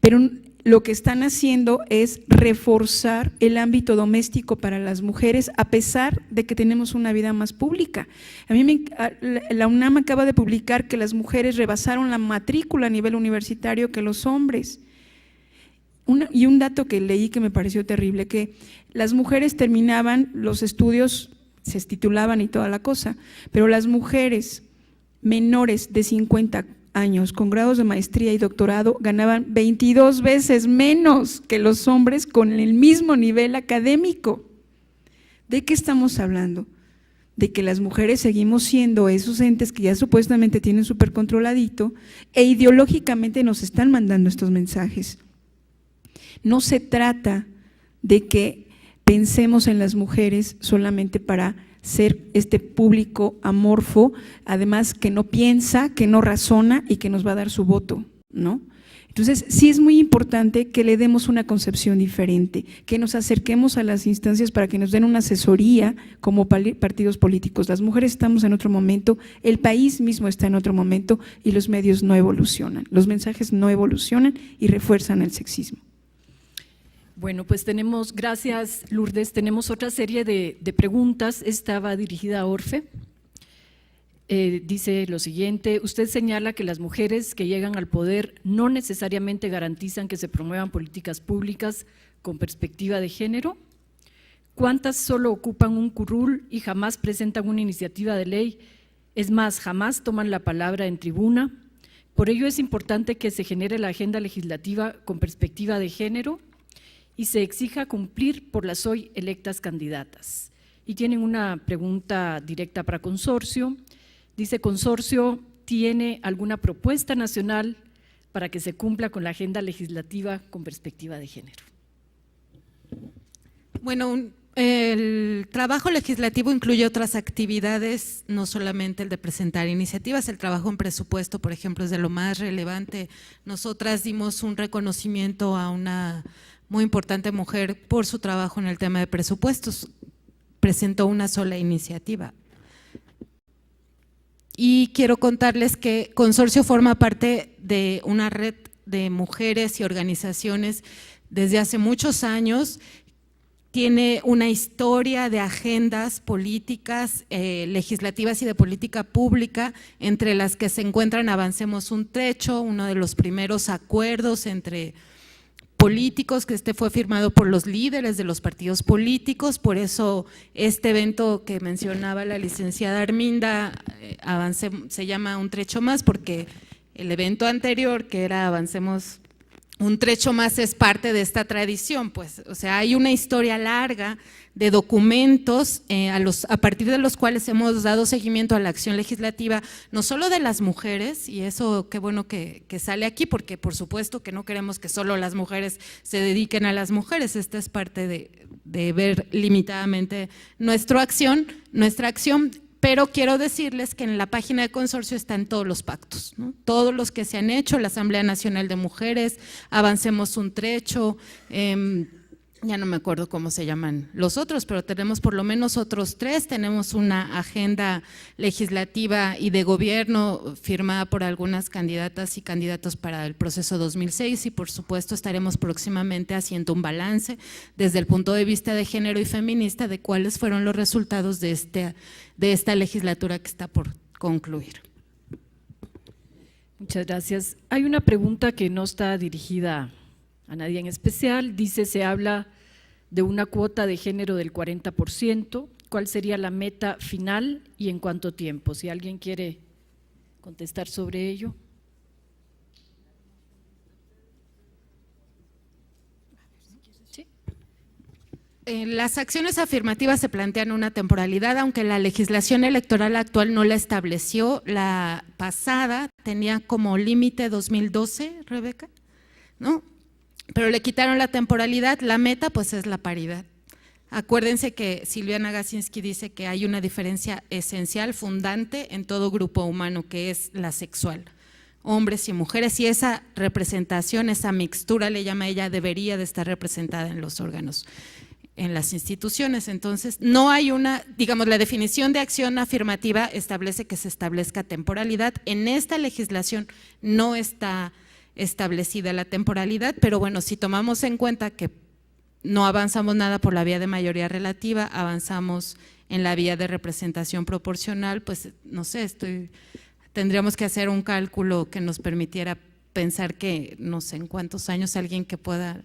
Speaker 5: Pero lo que están haciendo es reforzar el ámbito doméstico para las mujeres, a pesar de que tenemos una vida más pública. La UNAM acaba de publicar que las mujeres rebasaron la matrícula a nivel universitario que los hombres. Y un dato que leí que me pareció terrible, que las mujeres terminaban los estudios, se titulaban y toda la cosa, pero las mujeres menores de 50 años con grados de maestría y doctorado ganaban 22 veces menos que los hombres con el mismo nivel académico. ¿De qué estamos hablando? De que las mujeres seguimos siendo esos entes que ya supuestamente tienen súper controladito e ideológicamente nos están mandando estos mensajes. No se trata de que pensemos en las mujeres solamente para ser este público amorfo, además que no piensa, que no razona y que nos va a dar su voto, ¿no? Entonces, sí es muy importante que le demos una concepción diferente, que nos acerquemos a las instancias para que nos den una asesoría como partidos políticos. Las mujeres estamos en otro momento, el país mismo está en otro momento y los medios no evolucionan, los mensajes no evolucionan y refuerzan el sexismo.
Speaker 2: Bueno, pues tenemos, gracias Lourdes, tenemos otra serie de preguntas. Esta va dirigida a Orfe. Dice lo siguiente: usted señala que las mujeres que llegan al poder no necesariamente garantizan que se promuevan políticas públicas con perspectiva de género. ¿Cuántas solo ocupan un curul y jamás presentan una iniciativa de ley? Es más, jamás toman la palabra en tribuna. Por ello es importante que se genere la agenda legislativa con perspectiva de género y se exija cumplir por las hoy electas candidatas. Y tienen una pregunta directa para Consorcio. Dice: ¿Consorcio tiene alguna propuesta nacional para que se cumpla con la agenda legislativa con perspectiva de género?
Speaker 4: Bueno, el trabajo legislativo incluye otras actividades, no solamente el de presentar iniciativas. El trabajo en presupuesto, por ejemplo, es de lo más relevante. Nosotras dimos un reconocimiento a una muy importante mujer por su trabajo en el tema de presupuestos, presentó una sola iniciativa. Y quiero contarles que Consorcio forma parte de una red de mujeres y organizaciones desde hace muchos años. Tiene una historia de agendas políticas, legislativas y de política pública, entre las que se encuentran Avancemos un Trecho, uno de los primeros acuerdos entre políticos que fue firmado por los líderes de los partidos políticos. Por eso este evento que mencionaba la licenciada Arminda, se llama Un Trecho Más, porque el evento anterior, que era Avancemos un Trecho Más, es parte de esta tradición. Pues, o sea, hay una historia larga de documentos a partir de los cuales hemos dado seguimiento a la acción legislativa, no solo de las mujeres, y eso qué bueno que sale aquí, porque por supuesto que no queremos que solo las mujeres se dediquen a las mujeres. Esta es parte de ver limitadamente nuestra acción, pero quiero decirles que en la página de Consorcio están todos los pactos, ¿no? Todos los que se han hecho, la Asamblea Nacional de Mujeres, Avancemos un Trecho, ya no me acuerdo cómo se llaman los otros, pero tenemos por lo menos otros 3, tenemos una agenda legislativa y de gobierno firmada por algunas candidatas y candidatos para el proceso 2006 y por supuesto estaremos próximamente haciendo un balance desde el punto de vista de género y feminista de cuáles fueron los resultados de esta legislatura que está por concluir.
Speaker 2: Muchas gracias. Hay una pregunta que no está dirigida a nadie en especial. Dice: se habla de una cuota de género del 40%. ¿Cuál sería la meta final y en cuánto tiempo? Si alguien quiere contestar sobre ello.
Speaker 4: Las acciones afirmativas se plantean una temporalidad, aunque la legislación electoral actual no la estableció. La pasada tenía como límite 2012, Rebeca, ¿no? Pero le quitaron la temporalidad. La meta pues es la paridad. Acuérdense que Silviana Gasinski dice que hay una diferencia esencial, fundante en todo grupo humano, que es la sexual. hombres y mujeres, y esa representación, esa mixtura, le llama ella, debería de estar representada en los órganos, en las instituciones. Entonces, no hay una, digamos, la definición de acción afirmativa establece que se establezca temporalidad. En esta legislación no está establecida la temporalidad, pero bueno, si tomamos en cuenta que no avanzamos nada por la vía de mayoría relativa, avanzamos en la vía de representación proporcional, pues no sé, tendríamos que hacer un cálculo que nos permitiera pensar que no sé en cuántos años alguien que pueda,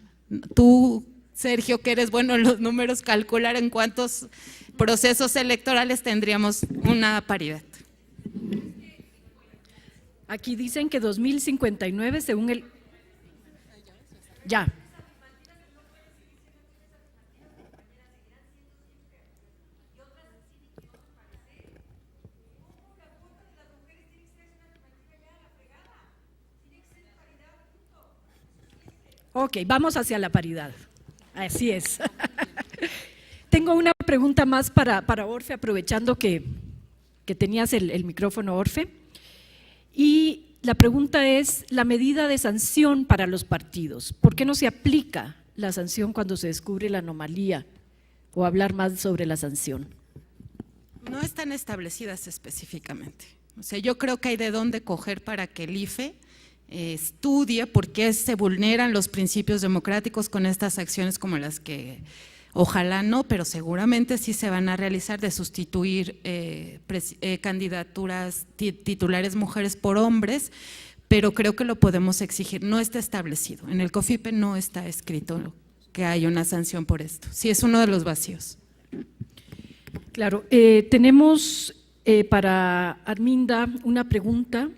Speaker 4: tú Sergio, que eres bueno en los números, calcular en cuántos procesos electorales tendríamos una paridad.
Speaker 2: Aquí dicen que 2059 según el… Ya. Ok, vamos hacia la paridad. Así es. Tengo una pregunta más para Orfe, aprovechando que tenías el micrófono, Orfe. Y la pregunta es, la medida de sanción para los partidos. ¿Por qué no se aplica la sanción cuando se descubre la anomalía? O hablar más sobre la sanción.
Speaker 4: No están establecidas específicamente. O sea, yo creo que hay de dónde coger para que el IFE estudie por qué se vulneran los principios democráticos con estas acciones como las que ojalá no, pero seguramente sí se van a realizar, de sustituir candidaturas titulares mujeres por hombres, pero creo que lo podemos exigir. No está establecido, en el COFIPE no está escrito que hay una sanción por esto. Sí, es uno de los vacíos.
Speaker 2: Claro, tenemos para Arminda una pregunta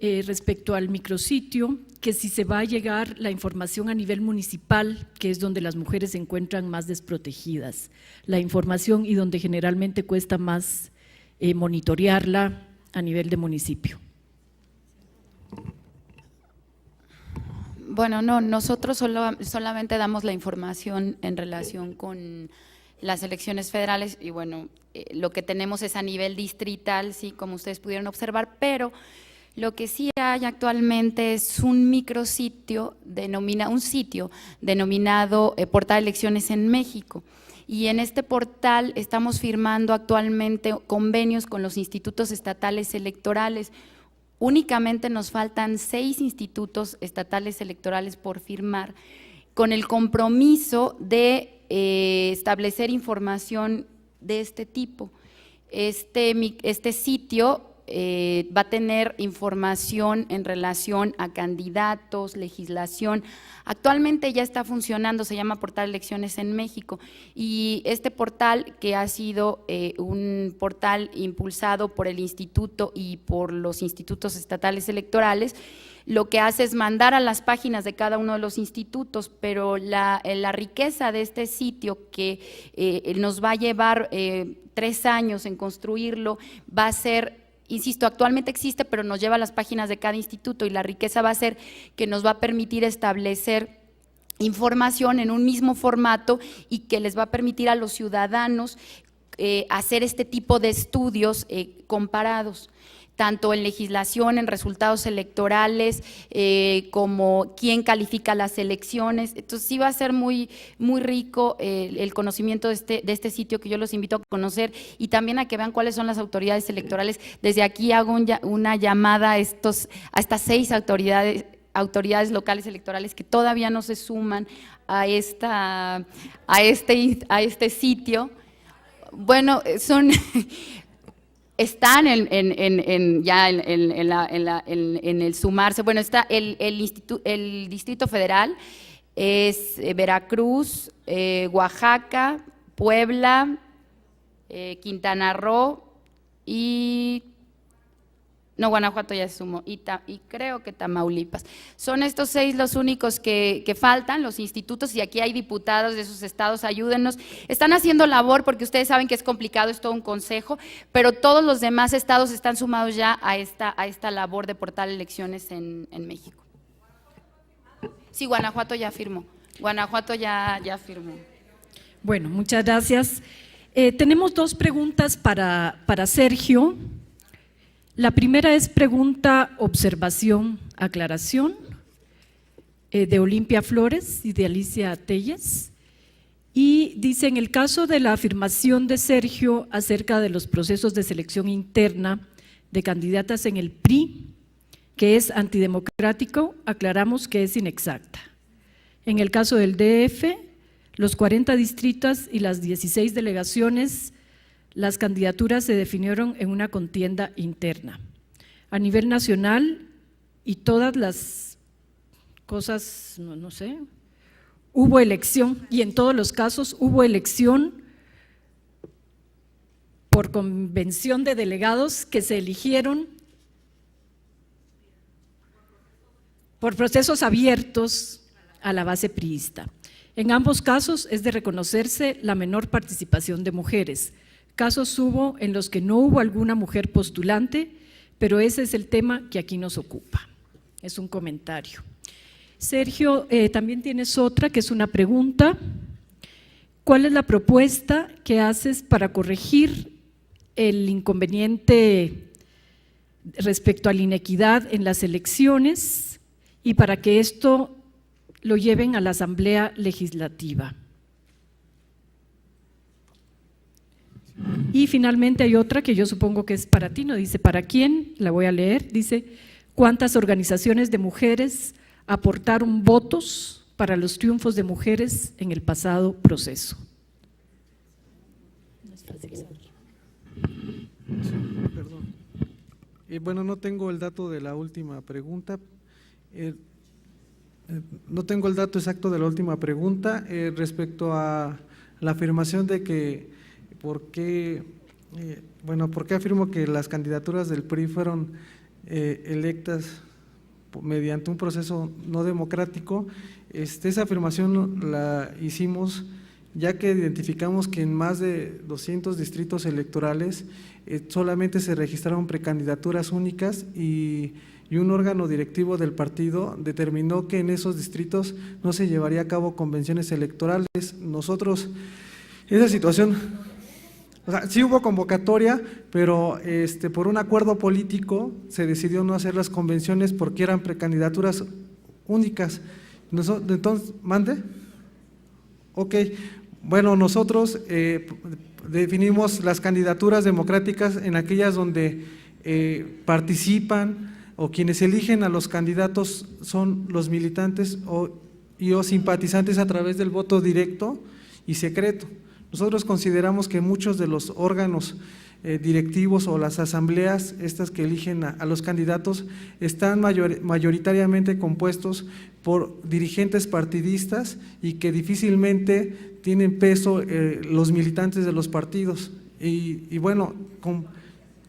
Speaker 2: respecto al micrositio, que si se va a llegar la información a nivel municipal, que es donde las mujeres se encuentran más desprotegidas, la información y donde generalmente cuesta más monitorearla a nivel de municipio.
Speaker 9: Bueno, no, nosotros solamente damos la información en relación con las elecciones federales y bueno, lo que tenemos es a nivel distrital, sí, como ustedes pudieron observar, pero lo que sí hay actualmente es un micrositio, un sitio denominado Portal de Elecciones en México. Y en este portal estamos firmando actualmente convenios con los institutos estatales electorales. Únicamente nos faltan 6 institutos estatales electorales por firmar, con el compromiso de establecer información de este tipo. Este sitio va a tener información en relación a candidatos, legislación. Actualmente ya está funcionando, se llama Portal Elecciones en México, y este portal, que ha sido un portal impulsado por el instituto y por los institutos estatales electorales, lo que hace es mandar a las páginas de cada uno de los institutos, pero la riqueza de este sitio, que nos va a llevar 3 años en construirlo, va a ser… Insisto, actualmente existe, pero nos lleva a las páginas de cada instituto, y la riqueza va a ser que nos va a permitir establecer información en un mismo formato y que les va a permitir a los ciudadanos hacer este tipo de estudios comparados, tanto en legislación, en resultados electorales, como quién califica las elecciones. Entonces sí va a ser muy, muy rico el conocimiento de este sitio, que yo los invito a conocer, y también a que vean cuáles son las autoridades electorales. Desde aquí hago una llamada a estas 6 autoridades locales electorales que todavía no se suman a este sitio. Bueno, están ya en el sumarse. Bueno, está el Distrito Federal, es Veracruz, Oaxaca, Puebla, Quintana Roo y… No, Guanajuato ya se sumó, y creo que Tamaulipas. Son estos 6 los únicos que faltan, los institutos, y aquí hay diputados de esos estados, ayúdennos. Están haciendo labor, porque ustedes saben que es complicado, es todo un consejo, pero todos los demás estados están sumados ya a esta labor de Portal Elecciones en México. Sí, Guanajuato ya firmó, ya firmó.
Speaker 2: Bueno, muchas gracias. Tenemos 2 preguntas para Sergio. La primera es pregunta, observación, aclaración, de Olimpia Flores y de Alicia Telles. Y dice, en el caso de la afirmación de Sergio acerca de los procesos de selección interna de candidatas en el PRI, que es antidemocrático, aclaramos que es inexacta. En el caso del DF, los 40 distritos y las 16 delegaciones, las candidaturas se definieron en una contienda interna. A nivel nacional y todas las cosas, no sé, hubo elección, y en todos los casos hubo elección por convención de delegados que se eligieron por procesos abiertos a la base priista. En ambos casos es de reconocerse la menor participación de mujeres. Casos hubo en los que no hubo alguna mujer postulante, pero ese es el tema que aquí nos ocupa. Es un comentario. Sergio, también tienes otra que es una pregunta. ¿Cuál es la propuesta que haces para corregir el inconveniente respecto a la inequidad en las elecciones y para que esto lo lleven a la Asamblea Legislativa? Y finalmente hay otra que yo supongo que es para ti, no dice para quién, la voy a leer, dice: ¿cuántas organizaciones de mujeres aportaron votos para los triunfos de mujeres en el pasado proceso? No es fácil saber.
Speaker 3: Perdón. Bueno, no tengo el dato de la última pregunta. No tengo el dato exacto de la última pregunta respecto a la afirmación de que ¿por qué afirmo que las candidaturas del PRI fueron electas mediante un proceso no democrático? Esa afirmación la hicimos ya que identificamos que en más de 200 distritos electorales solamente se registraron precandidaturas únicas y un órgano directivo del partido determinó que en esos distritos no se llevaría a cabo convenciones electorales. Nosotros, esa situación, o sea, sí hubo convocatoria, pero por un acuerdo político se decidió no hacer las convenciones porque eran precandidaturas únicas. Entonces, ¿mande? Ok, bueno, nosotros definimos las candidaturas democráticas en aquellas donde participan o quienes eligen a los candidatos son los militantes o simpatizantes a través del voto directo y secreto. Nosotros consideramos que muchos de los órganos directivos o las asambleas, estas que eligen a los candidatos, están mayoritariamente compuestos por dirigentes partidistas y que difícilmente tienen peso los militantes de los partidos. Y bueno,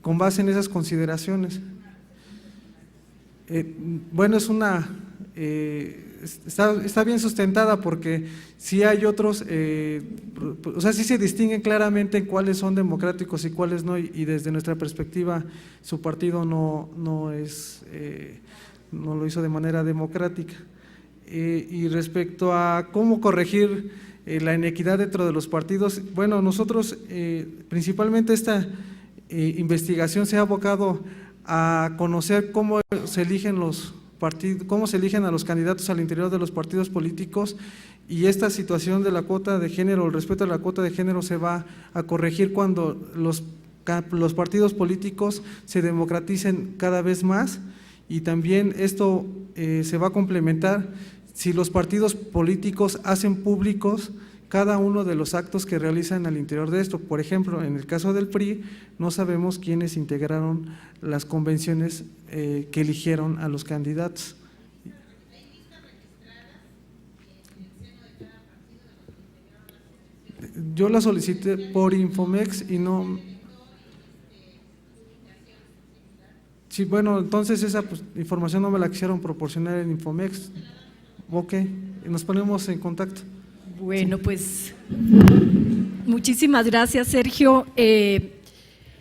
Speaker 3: con base en esas consideraciones, bueno, es una… Está bien sustentada porque sí hay otros, o sea, sí se distinguen claramente cuáles son democráticos y cuáles no, y desde nuestra perspectiva su partido no lo hizo de manera democrática. Y respecto a cómo corregir la inequidad dentro de los partidos, bueno, nosotros principalmente esta investigación se ha abocado a conocer cómo se eligen cómo se eligen a los candidatos al interior de los partidos políticos, y esta situación de la cuota de género, el respeto a la cuota de género se va a corregir cuando los partidos políticos se democraticen cada vez más, y también esto se va a complementar si los partidos políticos hacen públicos cada uno de los actos que realizan al interior de esto. Por ejemplo, en el caso del PRI, no sabemos quiénes integraron las convenciones que eligieron a los candidatos. Yo la solicité por Infomex y no… Sí, bueno, entonces esa información no me la quisieron proporcionar en Infomex. Ok, nos ponemos en contacto.
Speaker 2: Bueno, pues muchísimas gracias, Sergio.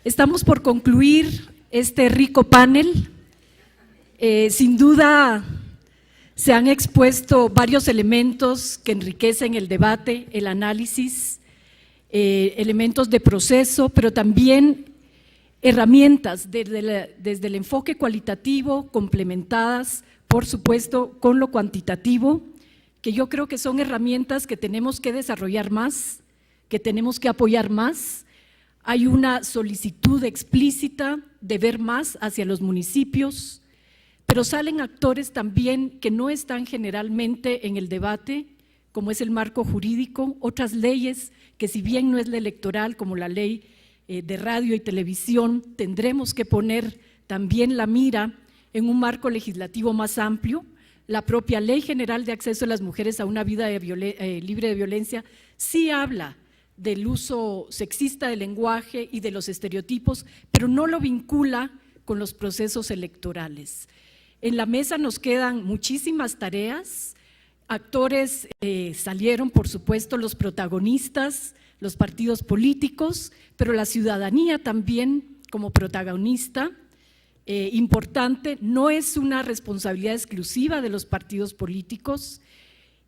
Speaker 2: Estamos por concluir este rico panel. Sin duda se han expuesto varios elementos que enriquecen el debate, el análisis, elementos de proceso, pero también herramientas desde el enfoque cualitativo, complementadas, por supuesto, con lo cuantitativo, que yo creo que son herramientas que tenemos que desarrollar más, que tenemos que apoyar más. Hay una solicitud explícita de ver más hacia los municipios, pero salen actores también que no están generalmente en el debate, como es el marco jurídico, otras leyes que si bien no es la electoral, como la ley de radio y televisión, tendremos que poner también la mira en un marco legislativo más amplio. La propia Ley General de Acceso de las Mujeres a una Vida libre de violencia sí habla del uso sexista del lenguaje y de los estereotipos, pero no lo vincula con los procesos electorales. En la mesa nos quedan muchísimas tareas. Actores salieron, por supuesto, los protagonistas, los partidos políticos, pero la ciudadanía también como protagonista importante. No es una responsabilidad exclusiva de los partidos políticos,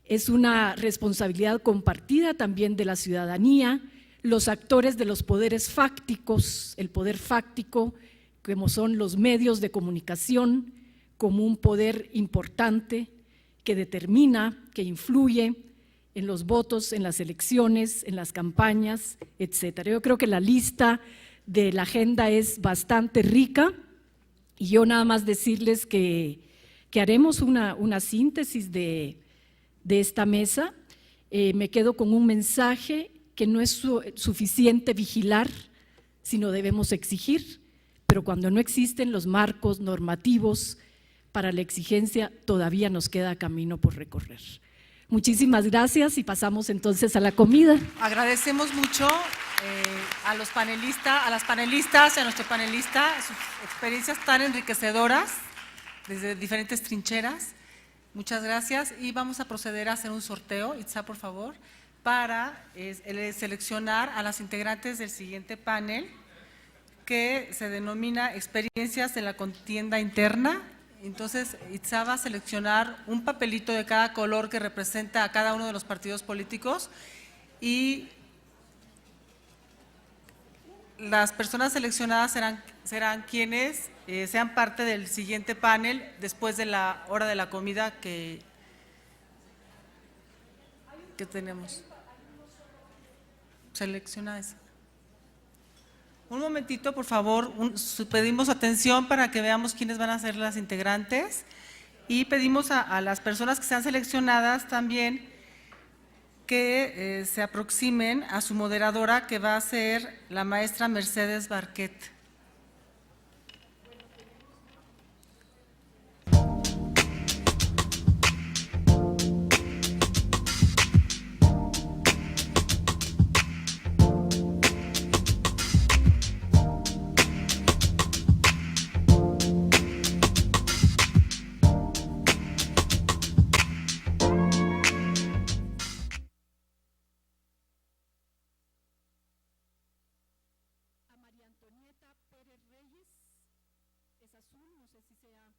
Speaker 2: es una responsabilidad compartida también de la ciudadanía, los actores de los poderes fácticos, el poder fáctico, como son los medios de comunicación, como un poder importante que determina, que influye en los votos, en las elecciones, en las campañas, etcétera. Yo creo que la lista de la agenda es bastante rica y yo nada más decirles que haremos una síntesis de esta mesa. Me quedo con un mensaje que no es suficiente vigilar, sino debemos exigir, pero cuando no existen los marcos normativos para la exigencia, todavía nos queda camino por recorrer. Muchísimas gracias y pasamos entonces a la comida.
Speaker 1: Agradecemos mucho a los panelistas, a las panelistas y a nuestro panelista, sus experiencias tan enriquecedoras desde diferentes trincheras. Muchas gracias y vamos a proceder a hacer un sorteo, Itza, por favor, para seleccionar a las integrantes del siguiente panel, que se denomina Experiencias en la contienda interna. Entonces, Itza va a seleccionar un papelito de cada color que representa a cada uno de los partidos políticos y las personas seleccionadas serán quienes sean parte del siguiente panel después de la hora de la comida que tenemos. Selecciona esa. Un momentito, por favor, pedimos atención para que veamos quiénes van a ser las integrantes y pedimos a las personas que sean seleccionadas también que se aproximen a su moderadora, que va a ser la maestra Mercedes Barquet.
Speaker 2: A María Antonieta Pérez Reyes, es azul, no sé si sea